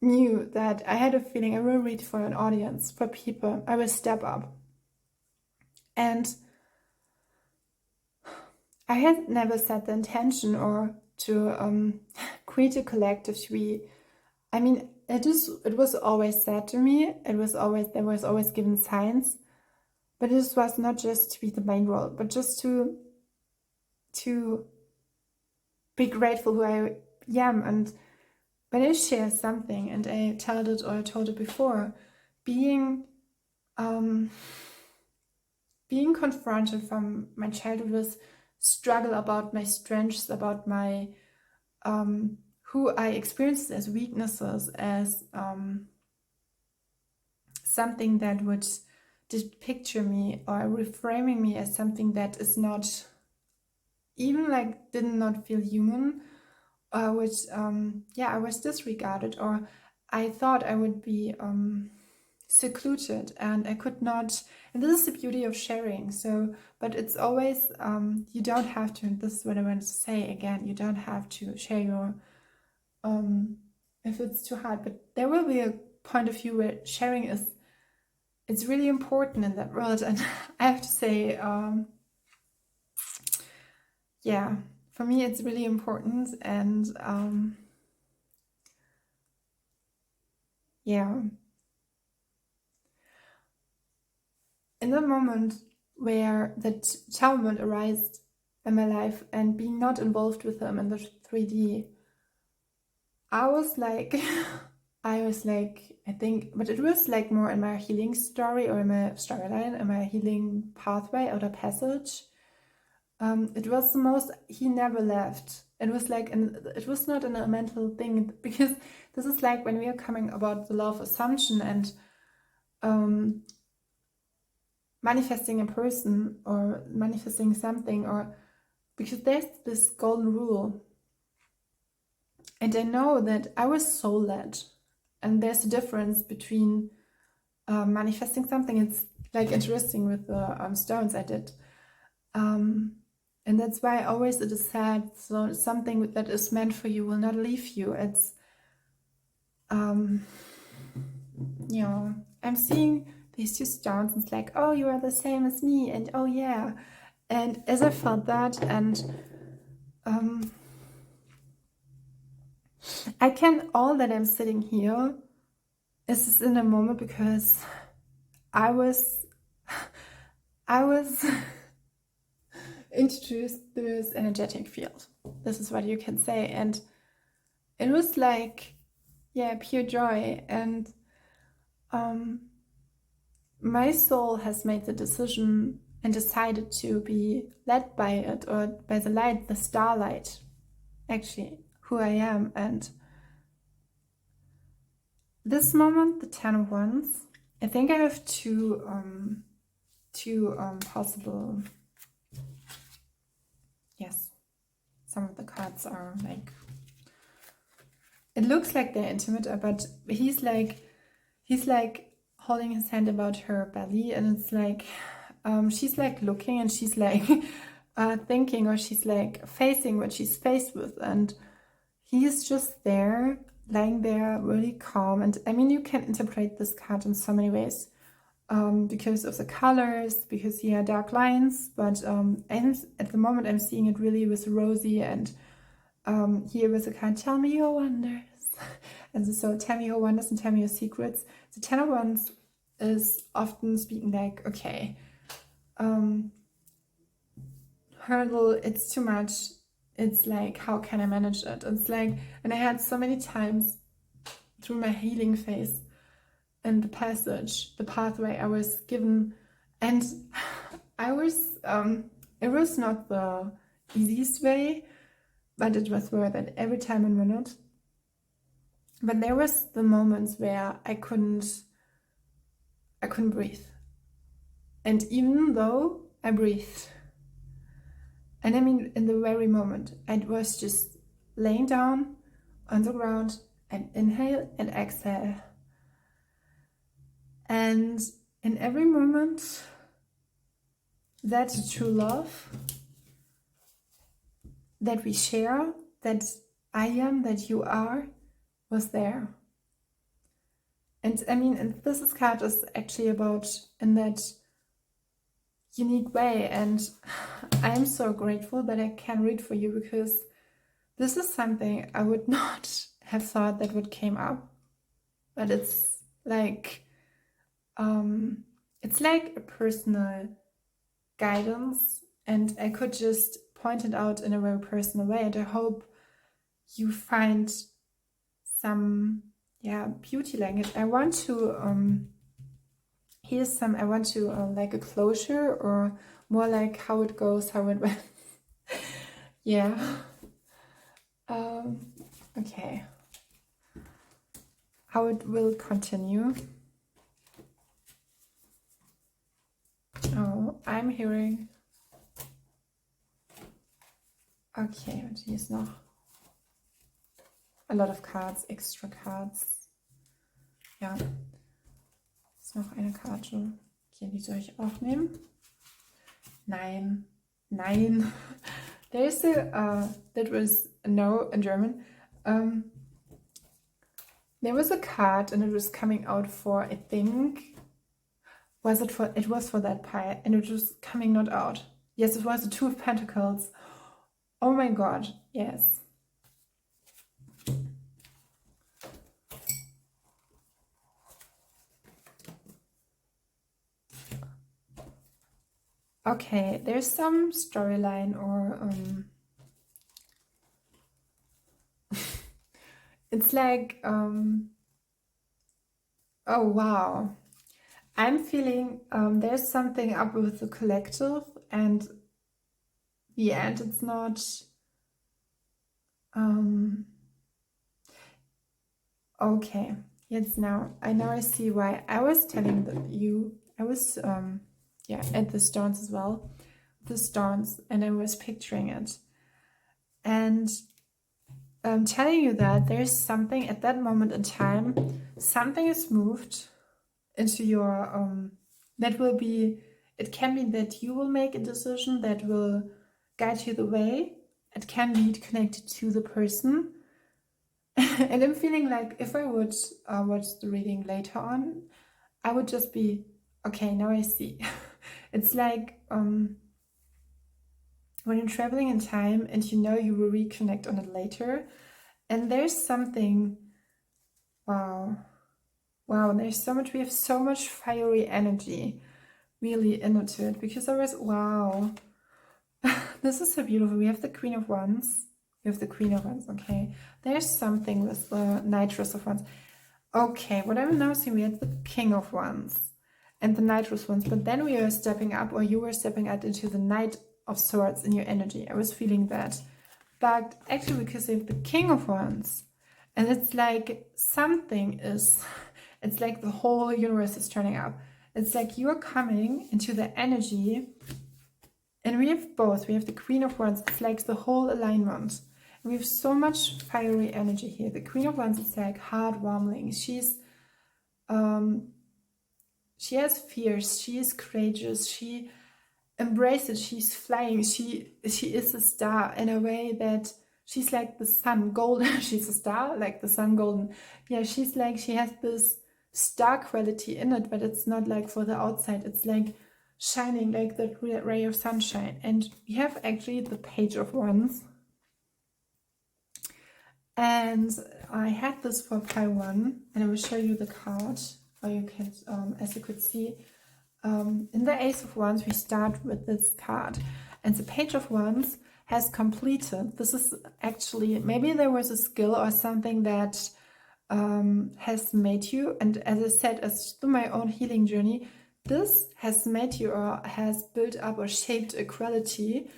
knew that I had a feeling I will read for an audience, for people. I will step up. And I had never set the intention or to create a collective to be. I mean, it was always said to me. There was always given signs, but this was not just to be the main role, but just to be grateful who I am. And when I share something, and I told it before, being confronted from my childhood with struggle about my strengths, about my who I experienced as weaknesses, as something that would picture me or reframing me as something that is not even like did not feel human, which I was disregarded, or I thought I would be secluded, and I could not. And this is the beauty of sharing. So, but it's always you don't have to. This is what I want to say again. You don't have to share your if it's too hard. But there will be a point of view where sharing it's really important in that world. And I have to say, for me it's really important. And in the moment where that moment arose in my life, and being not involved with them in the 3D, I was like, I think, but it was like more in my healing story, or in my storyline, in my healing pathway, or the passage. It was the most, he never left. It was like, and it was not a mental thing, because this is like when we are coming about the law of assumption, and manifesting a person or manifesting something, or because there's this golden rule. And I know that I was soul-led, and there's a difference between manifesting something. It's like interesting with the stones I did. And that's why always it is said, so something that is meant for you will not leave you. It's, I'm seeing the these two stones, and it's like, oh, you are the same as me, and oh yeah. And as I felt that, and I can, all that I'm sitting here is just in a moment because I was introduced to this energetic field. This is what you can say. And it was like, yeah, pure joy. And my soul has made the decision and decided to be led by it, or by the light, the starlight, actually, who I am. And this moment, the 10 of Wands, I think I have two possible, yes, some of the cards are like, it looks like they're intimate, but he's like holding his hand about her belly, and it's like she's like looking, and she's like thinking, or she's like facing what she's faced with, and he's just there, lying there, really calm. And I mean, you can interpret this card in so many ways, because of the colors, because he had dark lines, but at the moment I'm seeing it really with rosy, and here with the card, tell me your wonders. And so tell me your wonders and tell me your secrets. The 10 of Wands is often speaking like, okay, hurdle, it's too much. It's like, how can I manage it? It's like, and I had so many times through my healing phase and the passage, the pathway I was given, and I was, it was not the easiest way, but it was worth it every time and minute. But there was the moments where I couldn't breathe. And even though I breathed, and I mean in the very moment, I was just laying down on the ground and inhale and exhale. And in every moment, that true love that we share, that I am, that you are, was there. And I mean, and this card is actually about in that unique way, and I'm so grateful that I can read for you, because this is something I would not have thought that would came up, but it's like a personal guidance, and I could just point it out in a very personal way, and I hope you find some beauty language. I want to I want to like a closure, or more like how it goes, how it went. Yeah. Okay. How it will continue. Oh, I'm hearing. Okay, und hier ist noch a lot of cards, extra cards. Ja. Ist noch eine Karte. Okay, die soll ich auch nehmen. Nein. Nein. There is a, that was a no in German. There was a card and it was coming out for, I think, it was for that pie, and it was coming not out. Yes, it was the Two of Pentacles. Oh my god, yes. Okay, there's some storyline, or it's like oh wow, I'm feeling there's something up with the collective, and the end, it's not okay. Yes, now I see why I was telling you. I was at the stones as well, the stones, and I was picturing it, and I'm telling you that there's something at that moment in time, something is moved into your that will be, it can be that you will make a decision that will guide you the way. It can be connected to the person. And I'm feeling like if I would watch the reading later on, I would just be Okay, now I see. It's like when you're traveling in time and you know you will reconnect on it later, and there's something, wow, wow, there's so much, we have so much fiery energy really into it, because I was, wow, this is so beautiful. We have the Queen of Wands, we have the Queen of Wands, okay. There's something with the Knightress of Wands. Okay, what I'm now seeing, we had the King of Wands and the Knightress of Wands, but then we are stepping up, or you were stepping out into the Knight of Swords in your energy. I was feeling that. But actually, because we have the King of Wands, and it's like something is, it's like the whole universe is turning up. It's like you're coming into the energy, and we have both. We have the Queen of Wands. It's like the whole alignment. We have so much fiery energy here. The Queen of Wands is like heartwarming. She has fears. She is courageous. She embraces. She's flying. She is a star in a way that she's like the sun, golden. She's a star, like the sun, golden. Yeah, she's like, she has this star quality in it, but it's not like for the outside. It's like shining like that ray of sunshine. And we have actually the Page of Wands. And I had this for pile 1, and I will show you the card, or you can, as you could see, in the Ace of Wands, we start with this card. And the Page of Wands has completed. This is actually, maybe there was a skill or something that has made you, and as I said, as through my own healing journey, this has made you or has built up or shaped a quality.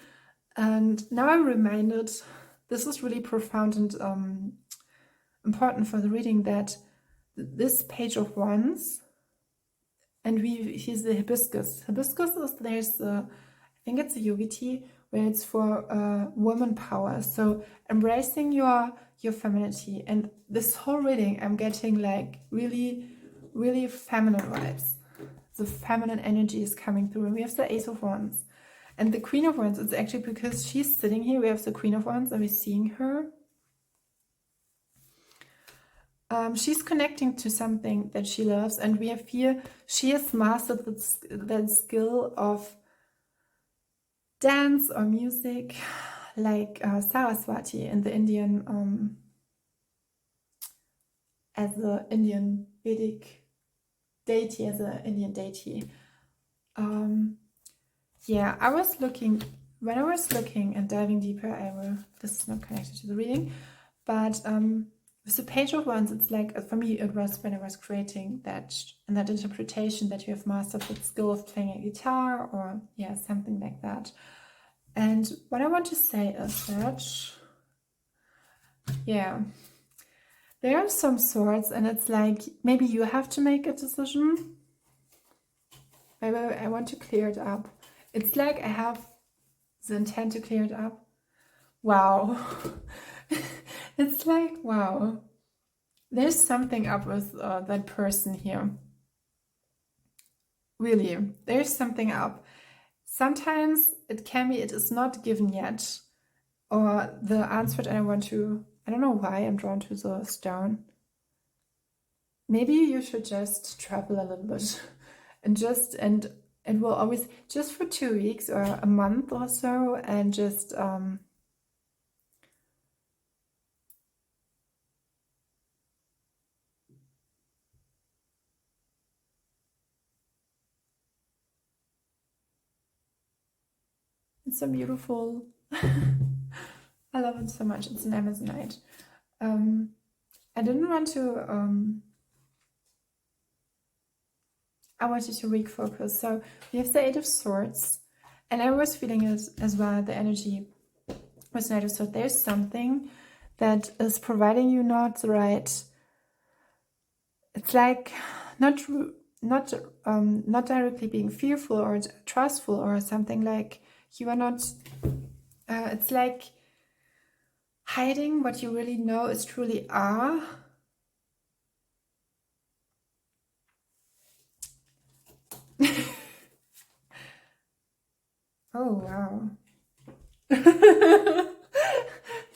And now I'm reminded, this is really profound and important for the reading, that this Page of Wands, and here's the hibiscus. Hibiscus is, there's I think it's a yogi tea where it's for woman power. So embracing your femininity. And this whole reading, I'm getting like really, really feminine vibes. The feminine energy is coming through. And we have the Ace of Wands. And the Queen of Wands, it's actually because she's sitting here. We have the Queen of Wands, and we're seeing her. She's connecting to something that she loves, and we have here, she has mastered that skill of dance or music, like Saraswati in the Indian, as the Indian Vedic deity, as an Indian deity. Yeah, I was looking, when I was looking and diving deeper, this is not connected to the reading, but with the Page of Wands, it's like, for me, it was when I was creating that, and that interpretation, that you have mastered the skill of playing a guitar, or yeah, something like that. And what I want to say is that, yeah, there are some swords, and it's like, maybe you have to make a decision. Maybe I want to clear it up. It's like I have the intent to clear it up. Wow. It's like, wow. There's something up with that person here. Really, there's something up. Sometimes it can be, it is not given yet. Or the answer that I want to, I don't know why I'm drawn to the stone. Maybe you should just travel a little bit. And it will always, just for 2 weeks or a month or so, and just it's so beautiful. I love it so much. It's an Amazonite. I didn't want to I wanted to refocus. So we have the Eight of Swords, and I was feeling it as well, the energy with Knight of Swords. There's something that is providing you not the right, it's like not directly being fearful or trustful or something, like you are not, it's like hiding what you really know is truly are. Oh, wow.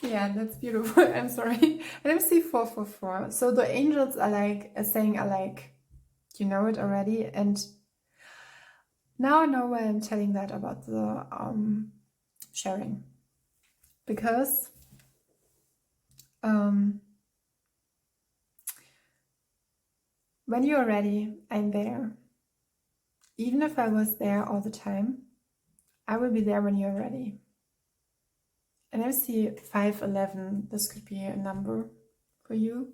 Yeah, that's beautiful. I'm sorry. Let me see 444. So the angels are like saying, are like, you know it already. And Now I know why I'm telling that about the sharing, because when you are ready, I'm there. Even if I was there all the time, I will be there when you're ready. And I see 511. This could be a number for you.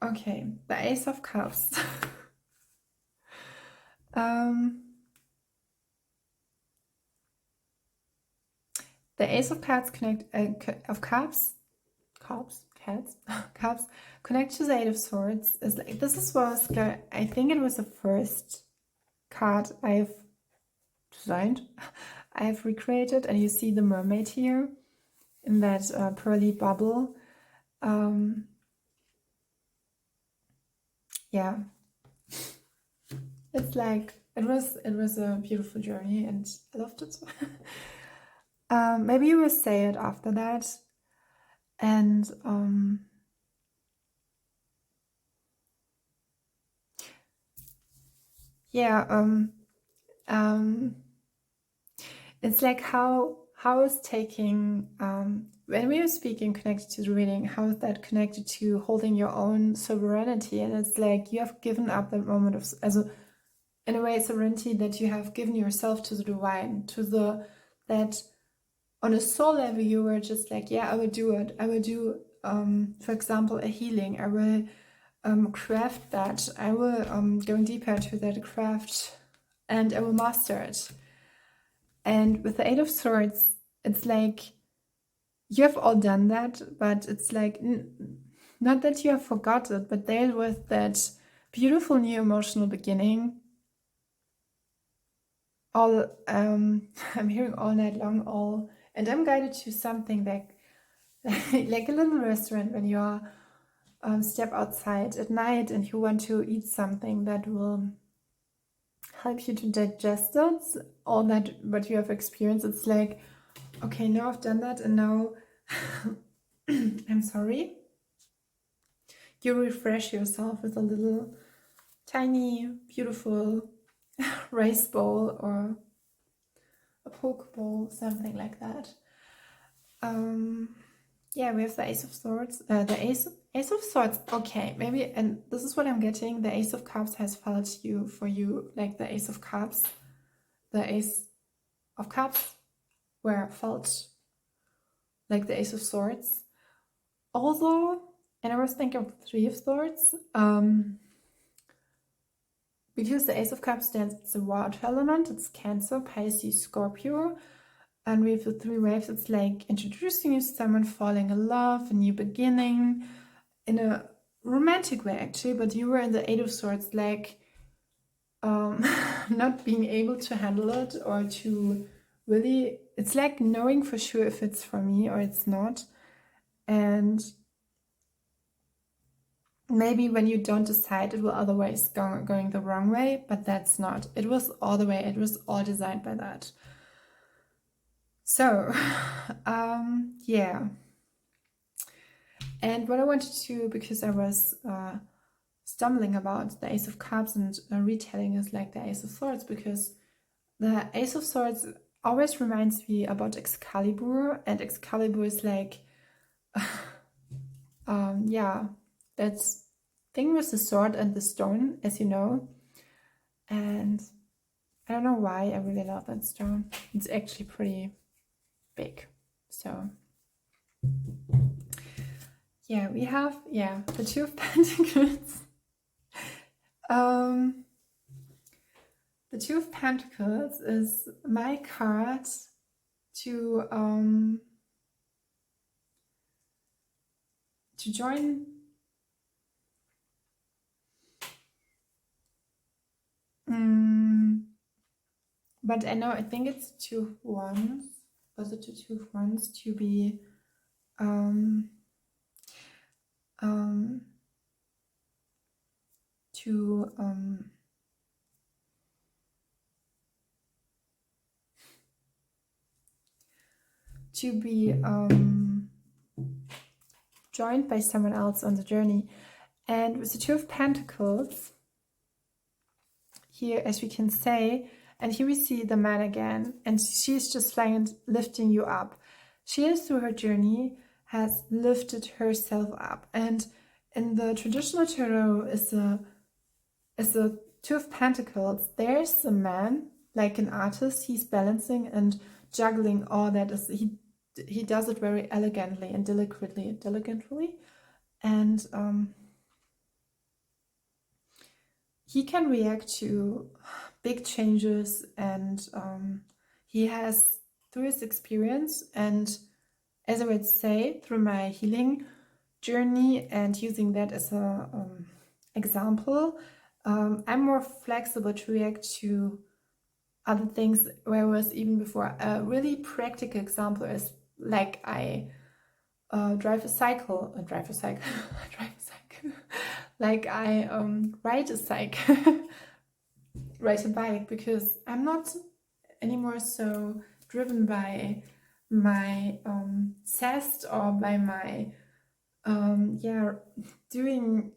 Okay, the Ace of Cups. The Ace of Cups cups connect to the Eight of Swords. Is like, I think it was the first card I've designed. I've recreated, and you see the mermaid here in that pearly bubble. Yeah, it's like it was a beautiful journey, and I loved it. Maybe you will say it after that, and yeah, it's like how is taking when we are speaking connected to the reading, how is that connected to holding your own sovereignty? And it's like you have given up that moment of, in a way, sovereignty, that you have given yourself to the divine, to the, that on a soul level you were just like, yeah, I will do it. I will do, for example, a healing. I will craft that. I will go deeper to that craft, and I will master it. And with the Eight of Swords, it's like you have all done that, but it's like not that you have forgotten, but there with that beautiful new emotional beginning. All I'm hearing all night long, and I'm guided to something like like a little restaurant when you are step outside at night and you want to eat something that will help you to digest it, all that what you have experienced. It's like, okay, now I've done that, and now I'm sorry. You refresh yourself with a little tiny, beautiful rice bowl or a poke bowl, something like that. Yeah, we have the Ace of Swords. The Ace of Swords. Okay, maybe, and this is what I'm getting. The Ace of Cups has felt for you like the Ace of Cups. The Ace of Cups were felt like the Ace of Swords. Although, and I was thinking of the Three of Swords, because the Ace of Cups stands for the water element. It's Cancer, Pisces, Scorpio. And with the three waves, it's like introducing you to someone, falling in love, a new beginning, in a romantic way actually, but you were in the Eight of Swords, like not being able to handle it, or to really, it's like knowing for sure if it's for me or it's not. And maybe when you don't decide, it will otherwise going the wrong way, but that's not. It was all the way, it was all designed by that. So, yeah. And what I wanted to, because I was stumbling about the Ace of Cups and retelling is like the Ace of Swords, because the Ace of Swords always reminds me about Excalibur, and Excalibur is like, yeah, that's thing with the sword and the stone, as you know. And I don't know why I really love that stone. It's actually pretty big. So yeah, we have, yeah, the Two of Pentacles. The Two of Pentacles is my card to join. But I know, I think it's Two of Wands. Was it the Two of Wands to be to be joined by someone else on the journey. And with the Two of Pentacles, here, as we can say. And here we see the man again, and she's just flying and lifting you up. She is, through her journey, has lifted herself up. And in the traditional tarot is a Two of Pentacles. There's a man, like an artist. He's balancing and juggling all that. He does it very elegantly and diligently. And he can react to big changes, and he has, through his experience, and as I would say, through my healing journey and using that as a example, I'm more flexible to react to other things, whereas even before. A really practical example is like I drive a cycle, like I ride a ride a bike, because I'm not anymore so driven by my zest or by my doing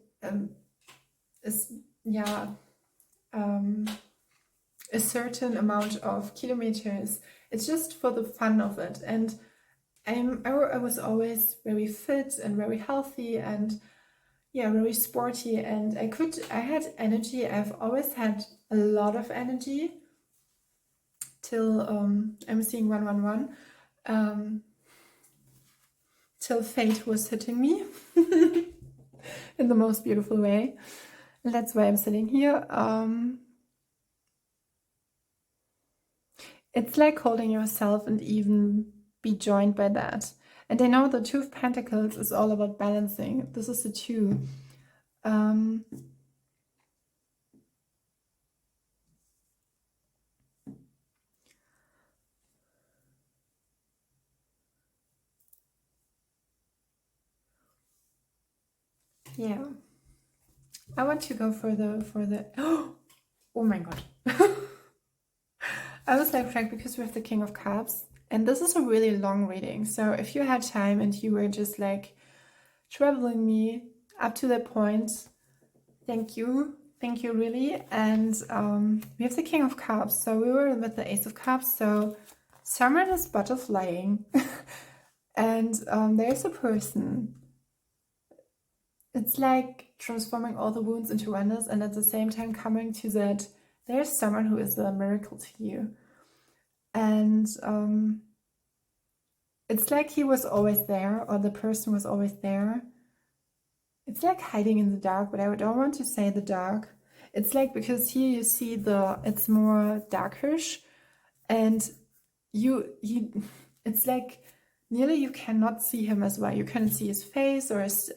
a certain amount of kilometers. It's just for the fun of it. And I was always very fit and very healthy and very sporty, and I had energy. I've always had a lot of energy till I'm seeing 111, till fate was hitting me in the most beautiful way. And that's why I'm sitting here. It's like holding yourself and even be joined by that. And I know the Two of Pentacles is all about balancing. This is the two. Yeah. I want to go for the oh my god. I was like frank because we have the King of Cups, and this is a really long reading. So if you had time and you were just like traveling me up to that point, thank you really. And we have the King of Cups, so we were with the Ace of Cups, so someone is butterflying. And there's a person. It's like transforming all the wounds into wonders, and at the same time coming to that there's someone who is a miracle to you. And it's like he was always there, or the person was always there. It's like hiding in the dark, but I don't want to say the dark. It's like, because here you see it's more darkish, and it's like nearly you cannot see him as well. You cannot see his face or his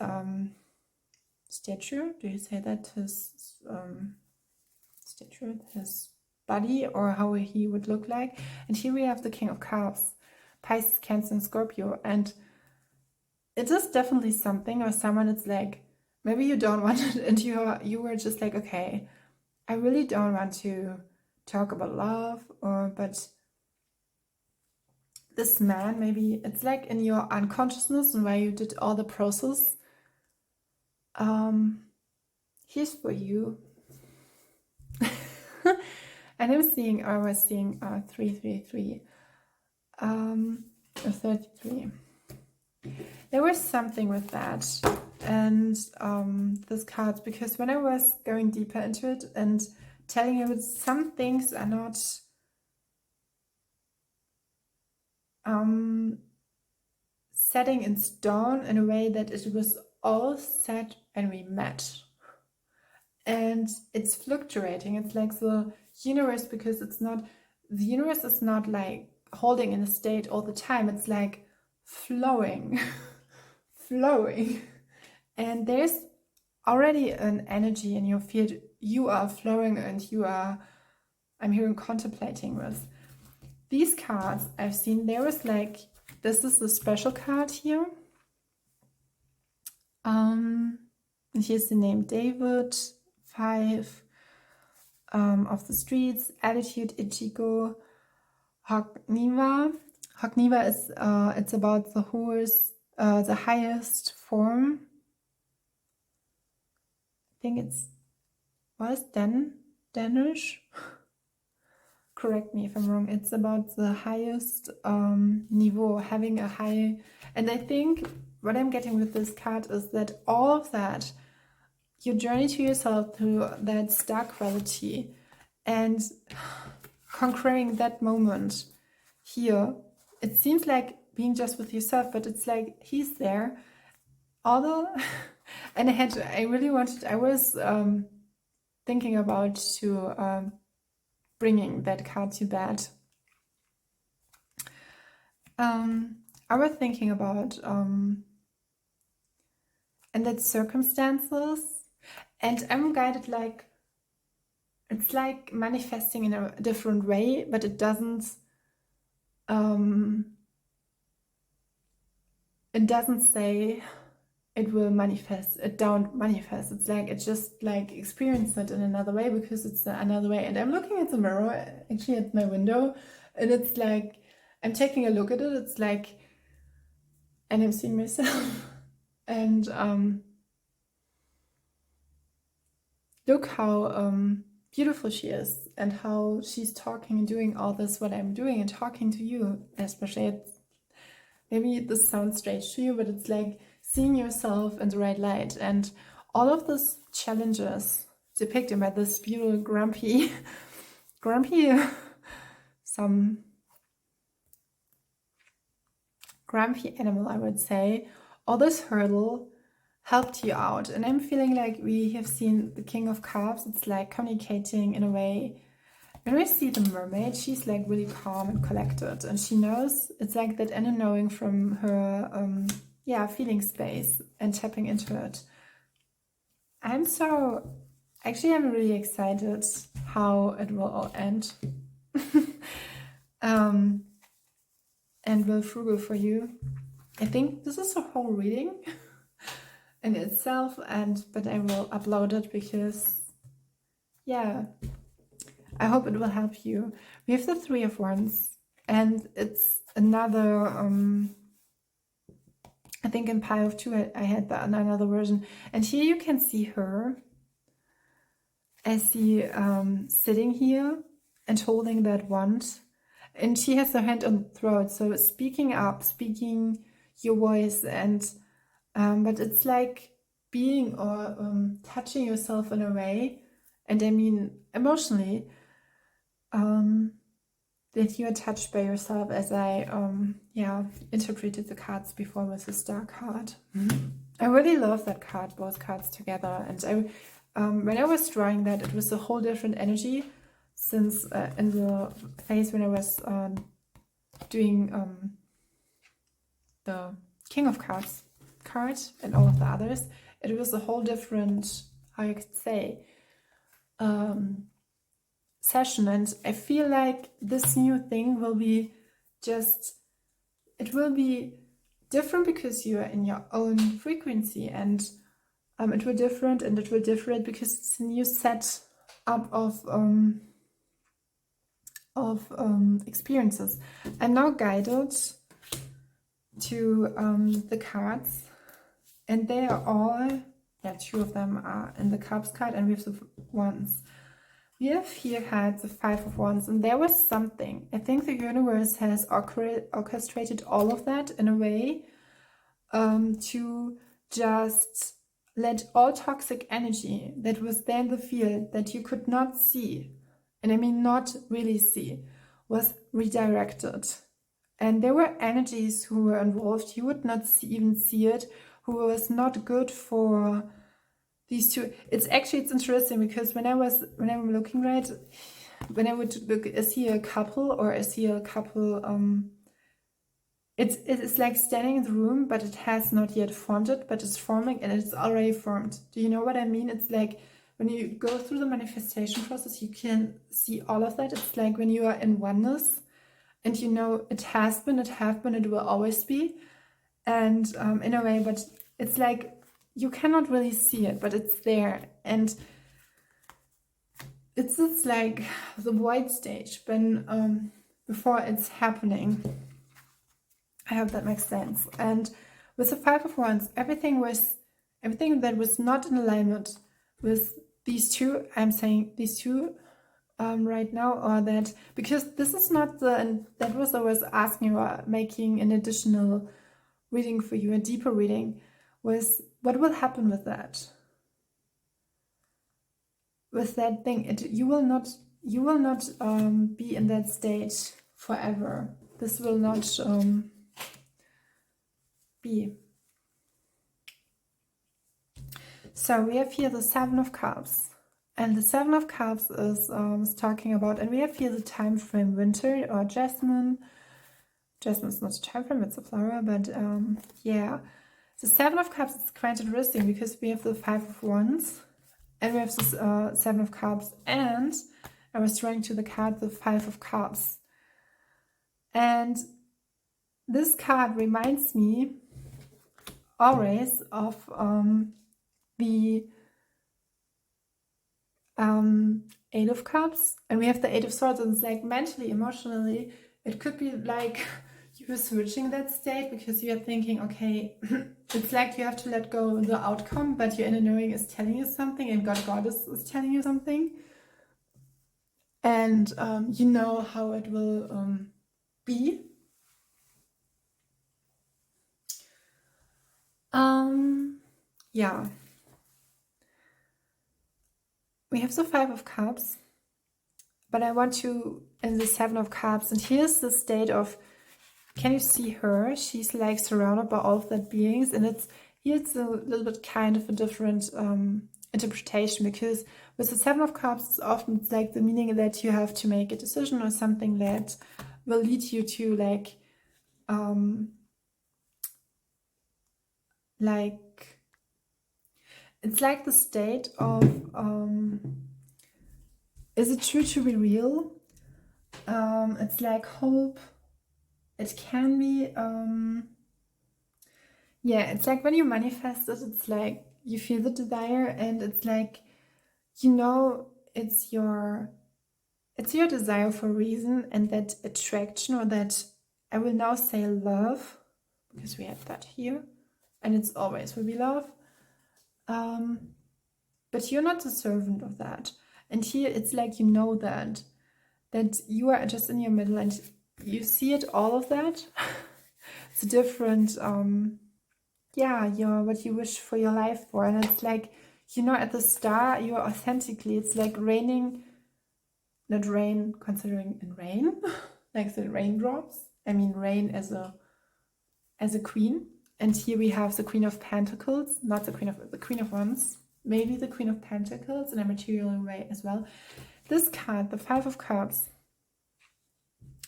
statue. Do you say that? His statue, his body, or how he would look like. And here we have the King of Cups, Pisces, Cancer, and Scorpio. And it is definitely something, or someone. It's like maybe you don't want it, and you were just like, okay, I really don't want to talk about love, but this man, maybe it's like in your unconsciousness and where you did all the process. Here's for you. And I was seeing 333, 33. There was something with that, and this card, because when I was going deeper into it and telling you that some things are not setting in stone in a way that it was all set when we met. And it's fluctuating. It's like the universe, because the universe is not like holding in a state all the time. It's like flowing, flowing. And there's already an energy in your field. You are flowing, and I'm hearing contemplating with. These cards I've seen, there was like, this is the special card here. And here's the name David, 5 of the streets, attitude, Ichigo, Hogniva. Hogniva is it's about the horse, the highest form. I think it's, what is Den? Danish. Correct me if I'm wrong. It's about the highest niveau, having a high, and I think what I'm getting with this card is that all of that, your journey to yourself through that star quality and conquering that moment here, it seems like being just with yourself, but it's like he's there. Although, and I was thinking about to bringing that card to bed. I was thinking about and that circumstances, and I'm guided like it's like manifesting in a different way, but it doesn't say it will manifest, it don't manifest. It's like, it's just like experience it in another way because it's another way. And I'm looking at the mirror, actually at my window, and it's like, I'm taking a look at it, it's like, and I'm seeing myself. And look how beautiful she is and how she's talking and doing all this, what I'm doing and talking to you, especially. Maybe this sounds strange to you, but it's like seeing yourself in the right light. And all of these challenges depicted by this beautiful grumpy, some grumpy animal, I would say, all this hurdle helped you out. And I'm feeling like we have seen the King of Cups. It's like communicating in a way. When we see the mermaid, she's like really calm and collected, and she knows, it's like that inner knowing from her feeling space and tapping into it. I'm really excited how it will all end. And will frugal for you. I think this is a whole reading in itself, but I will upload it because I hope it will help you. We have the Three of Wands, and it's another, I think in Pile of Two I had that in another version. And here you can see her as she sitting here and holding that wand. And she has her hand on the throat, so speaking up, speaking your voice, and but it's like being or touching yourself in a way, and I mean emotionally, that you are touched by yourself, as I interpreted the cards before with the Star card. I really love that card, both cards together. And when I was drawing that, it was a whole different energy, since in the phase when I was doing the King of Cups card and all of the others, it was a whole different, how you could say, session. And I feel like this new thing will be it will be different because you are in your own frequency, and it will different because it's a new set up of experiences. I'm now guided to the cards, and they are all, two of them are in the Cups card, and we have the Wands. We have here had the Five of Wands, and there was something. I think the universe has orchestrated all of that in a way to just let all toxic energy that was there in the field that you could not see, and I mean not really see, was redirected. And there were energies who were involved, you would not even see it, who was not good for these two. It's interesting because when I'm looking right, when I would look, is he a couple or is he a couple? It's like standing in the room, but it has not yet formed it, but it's forming and it's already formed. Do you know what I mean? It's like when you go through the manifestation process, you can see all of that. It's like when you are in oneness and you know it has been, it will always be. And in a way, but it's like you cannot really see it, but it's there. And it's just like the void stage when before it's happening. I hope that makes sense. And with the Five of Wands, everything that was not in alignment with these two, I'm saying these two, right now, or that, because this is not the, and that was I was asking or making an additional reading for you, a deeper reading, was what will happen with that? With that thing, you will not be in that state forever. This will not be. So we have here the Seven of Cups. And the Seven of Cups is talking about, and we have here the time frame winter or jasmine. Jasmine is not a time frame, it's a flower, but yeah. The Seven of Cups is quite interesting because we have the Five of Wands and we have this Seven of Cups, and I was drawing to the card the Five of Cups. And this card reminds me always of the Eight of Cups, and we have the Eight of Swords, and it's like mentally, emotionally, it could be like you're switching that state because you're thinking, okay, it's like you have to let go of the outcome, but your inner knowing is telling you something, and Goddess is telling you something, and you know how it will be. Yeah. We have the Five of Cups, but I want to, in the Seven of Cups, and here's the state of, can you see her? She's like surrounded by all of that beings, and it's a little bit kind of a different interpretation, because with the Seven of Cups, it's like the meaning that you have to make a decision or something that will lead you to like it's like the state of is it true to be real? It's like hope. It can be yeah, it's like when you manifest it, it's like you feel the desire, and it's like, you know, it's your desire for a reason, and that attraction, or that, I will now say love, because we have that here, and it's always will be love. But you're not the servant of that. And here it's like, you know, that you are just in your middle, and you see it, all of that. It's a different, yeah, what you wish for your life for. And it's like, you know, at the start, you are authentically, it's like raining, not rain, considering in rain, like the raindrops. I mean, rain as a queen. And here we have the Queen of Pentacles, not the Queen of Wands, maybe the Queen of Pentacles in a material way as well. This card, the Five of Cups,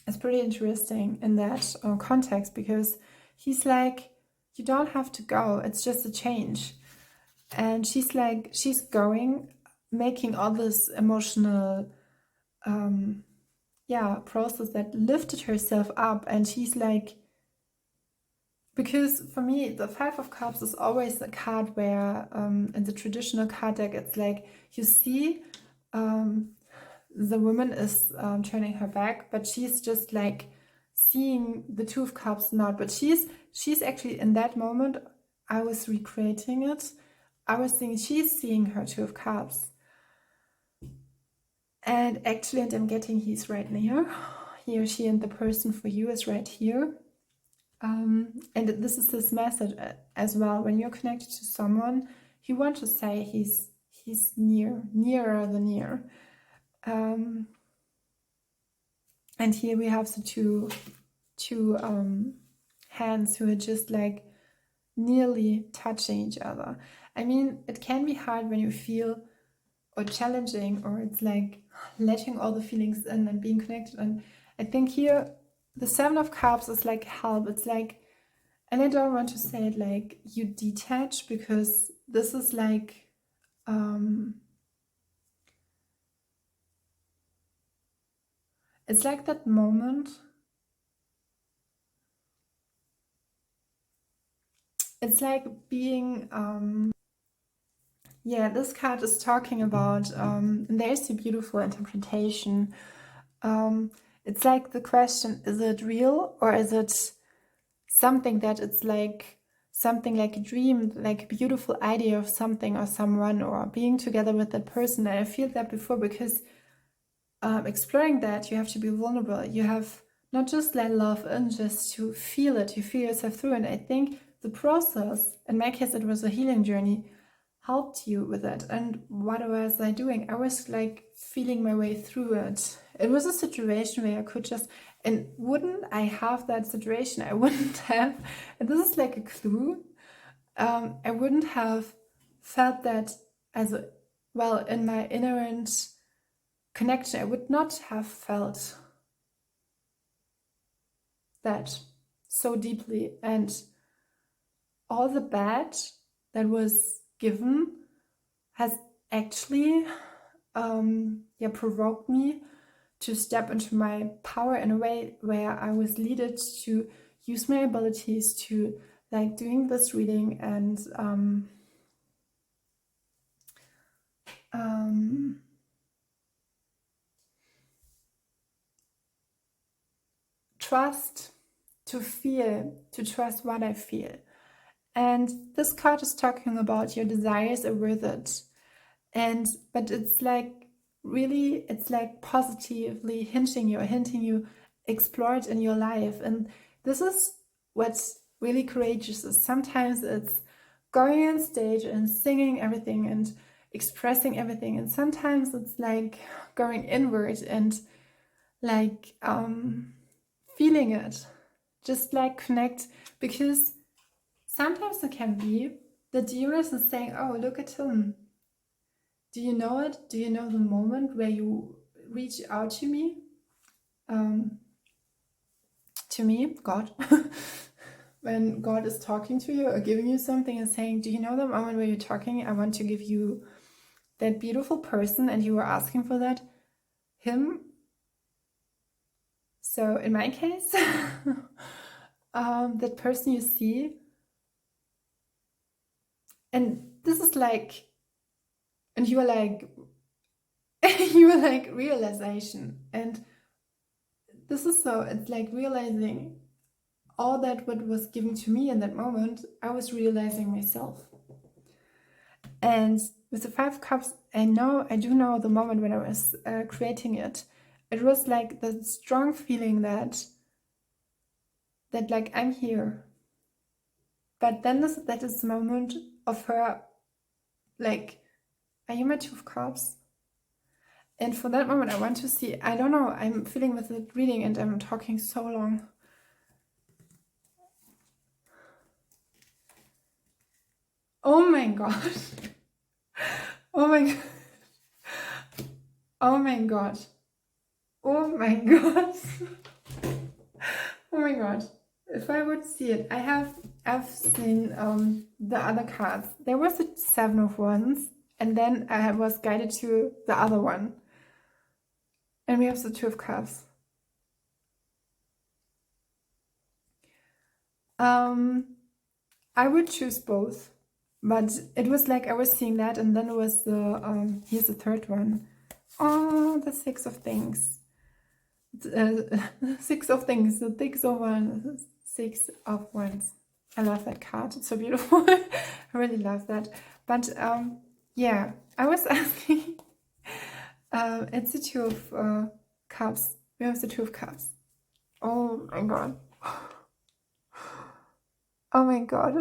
is pretty interesting in that context, because he's like, you don't have to go, it's just a change. And she's like, she's going, making all this emotional yeah, process that lifted herself up. And she's like, because for me, the Five of Cups is always a card where in the traditional card deck, it's like you see the woman is turning her back, but she's just like seeing the Two of Cups not. But she's actually, in that moment, I was recreating it. I was thinking she's seeing her Two of Cups. And actually, and I'm getting he's right near. He or she, and the person for you is right here. And this is his message as well. When you're connected to someone, you want to say he's nearer than near. And here we have the two hands who are just like nearly touching each other. I mean, it can be hard when you feel, or challenging, or it's like letting all the feelings in and being connected. And I think here the Seven of Cups is like help. It's like, and I don't want to say it like you detach, because this is like it's like that moment. It's like being yeah, this card is talking about and there's a beautiful interpretation. It's like the question, is it real, or is it something that it's like something like a dream, like a beautiful idea of something or someone, or being together with that person? And I feel that before, because exploring that, you have to be vulnerable. You have not just let love in, just to feel it. You feel yourself through. And I think the process, in my case, it was a healing journey, helped you with it. And what was I doing? I was like feeling my way through it. It was a situation where I could just, and wouldn't I have that situation, I wouldn't have, and this is like a clue, I wouldn't have felt that as a, well, in my inherent connection, I would not have felt that so deeply. And all the bad that was given has actually provoked me to step into my power in a way where I was leaded to use my abilities to like doing this reading and trust, to feel, to trust what I feel. And this card is talking about your desires are worth it. But it's like really, it's like positively hinting you, explore it in your life. And this is what's really courageous is sometimes it's going on stage and singing everything and expressing everything. And sometimes it's like going inward and like feeling it, just like connect, because sometimes it can be that the universe is saying, oh, look at him. Do you know it? Do you know the moment where you reach out to me? God. When God is talking to you or giving you something and saying, do you know the moment where you're talking? I want to give you that beautiful person, and you were asking for that. Him. So in my case, that person you see, and this is like, and you are like, realization. And this is so, it's like realizing all that what was given to me in that moment, I was realizing myself. And with the 5 cups, I do know the moment when I was creating it. It was like the strong feeling that like I'm here. But then that is the moment of her, like, are you my 2 of cups? And for that moment, I want to see, I don't know, I'm feeling with the reading and I'm talking so long. Oh my God. Oh my God. Oh my God. Oh my God. Oh my God. If I would see it, I've seen the other cards. There was a 7 of Wands, and then I was guided to the other one. And we have the 2 of Cups. I would choose both, but it was like I was seeing that, and then it was the here's the 3rd one. Oh, the 6 of things. 6 of things. The 6 of Wands. 6 of Wands. I love that card. It's so beautiful. I really love that. But yeah, I was asking. It's the 2 of Cups. We have the 2 of Cups. Oh my God. Oh my God.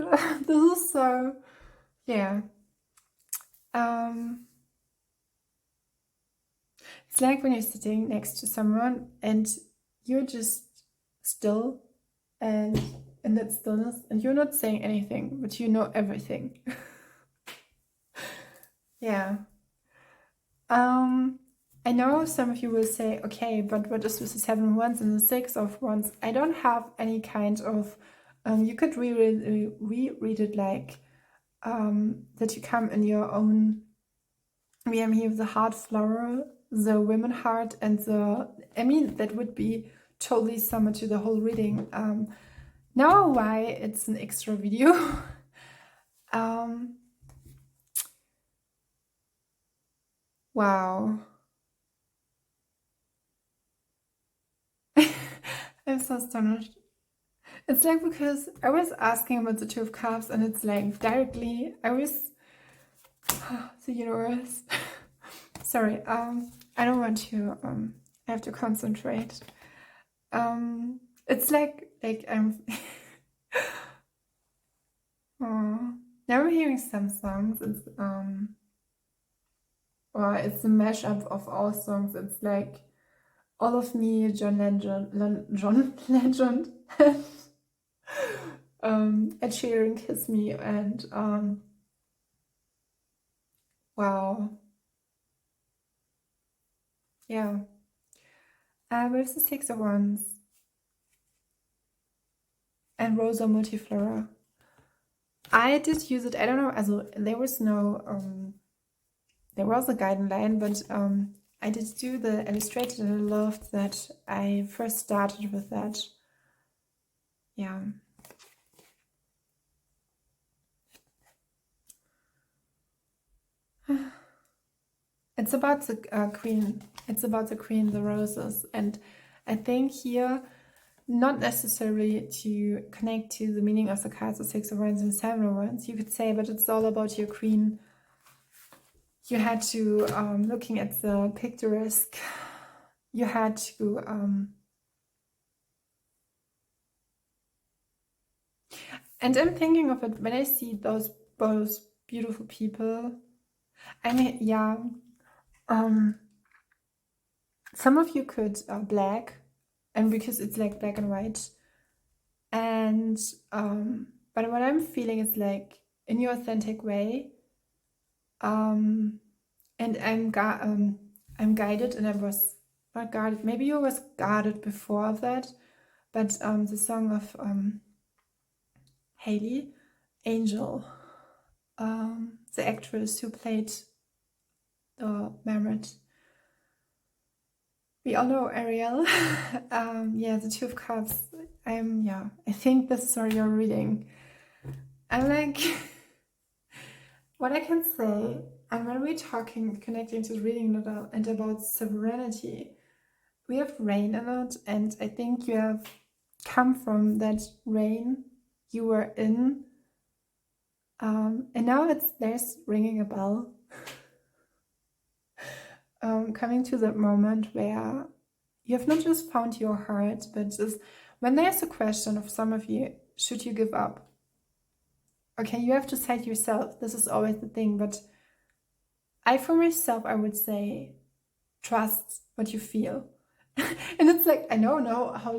This is so, yeah. It's like when you're sitting next to someone and you're just still and in that stillness, and you're not saying anything, but you know everything. Yeah. I know some of you will say, okay, but what is with the 7 of Wands and the 6 of Wands? I don't have any kind of, you could reread it like that you come in your own. We have here the heart flower, the women heart, and that would be totally similar to the whole reading. Now why it's an extra video. Wow. I'm so astonished. It's like because I was asking about the 2 of Cups, and it's like directly I was the universe. Sorry. I don't want to, I have to concentrate. It's like I'm, oh, now I'm hearing some songs. It's, or it's a mashup of all songs. It's like All of Me, John Legend, Ed Sheeran, Kiss Me, and wow, yeah. With the Six of Wands and Rosa Multiflora. I did use it. I don't know. Also, there was no. There was a guideline, but I did do the illustrated, and I loved that I first started with that. Yeah. It's about the queen. It's about the queen, the roses. And I think here, not necessarily to connect to the meaning of the cards, the Six of Wands and Seven of Wands, you could say, but it's all about your queen. You had to, looking at the picturesque, you had to, and I'm thinking of it when I see those both beautiful people. I mean, yeah, some of you could black, and because it's like black and white, and but what I'm feeling is like in your authentic way, and I'm guided, and I was not guarded. Maybe you was guarded before that, but the song of Haley, Angel, the actress who played the Mermaid. We all know Ariel. Yeah, the Two of Cups. I think this is what you're reading. I'm like, what I can say, and when we're talking, connecting to reading and about sovereignty, we have rain in it, and I think you have come from that rain you were in, and now there's ringing a bell. Coming to that moment where you have not just found your heart, but just when there's a question of some of you, should you give up? Okay, you have to decide yourself. This is always the thing, but for myself, I would say, trust what you feel. And it's like, I don't know how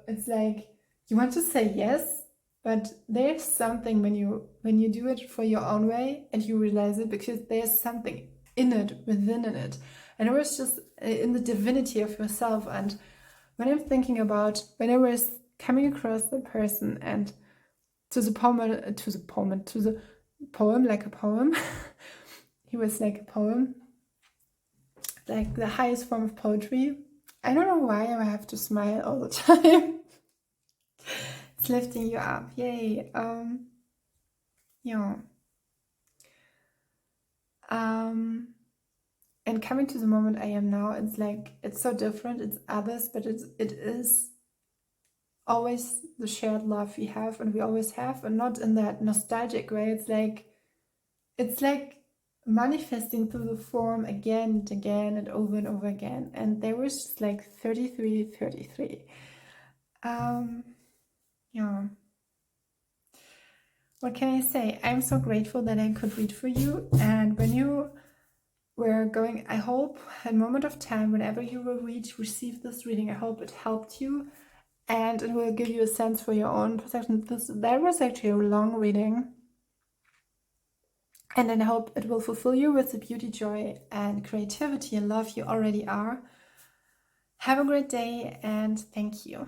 it's like, you want to say yes, but there's something when you do it for your own way and you realize it, because there's something in it, within it. And it was just in the divinity of yourself. And when I'm thinking about, when I was coming across the person and to the poem, like a poem, he was like a poem, like the highest form of poetry. I don't know why I have to smile all the time. It's lifting you up. Yay. Yeah. And coming to the moment I am now, it's like, it's so different, it's others, but it is always the shared love we have, and we always have, and not in that nostalgic way. It's like manifesting through the form again and again and over again. And there was just like 33. Yeah. What can I say? I'm so grateful that I could read for you. And when you were going, I hope a moment of time, whenever you will receive this reading, I hope it helped you and it will give you a sense for your own perception. That was actually a long reading. And then I hope it will fulfill you with the beauty, joy, and creativity and love you already are. Have a great day, and thank you.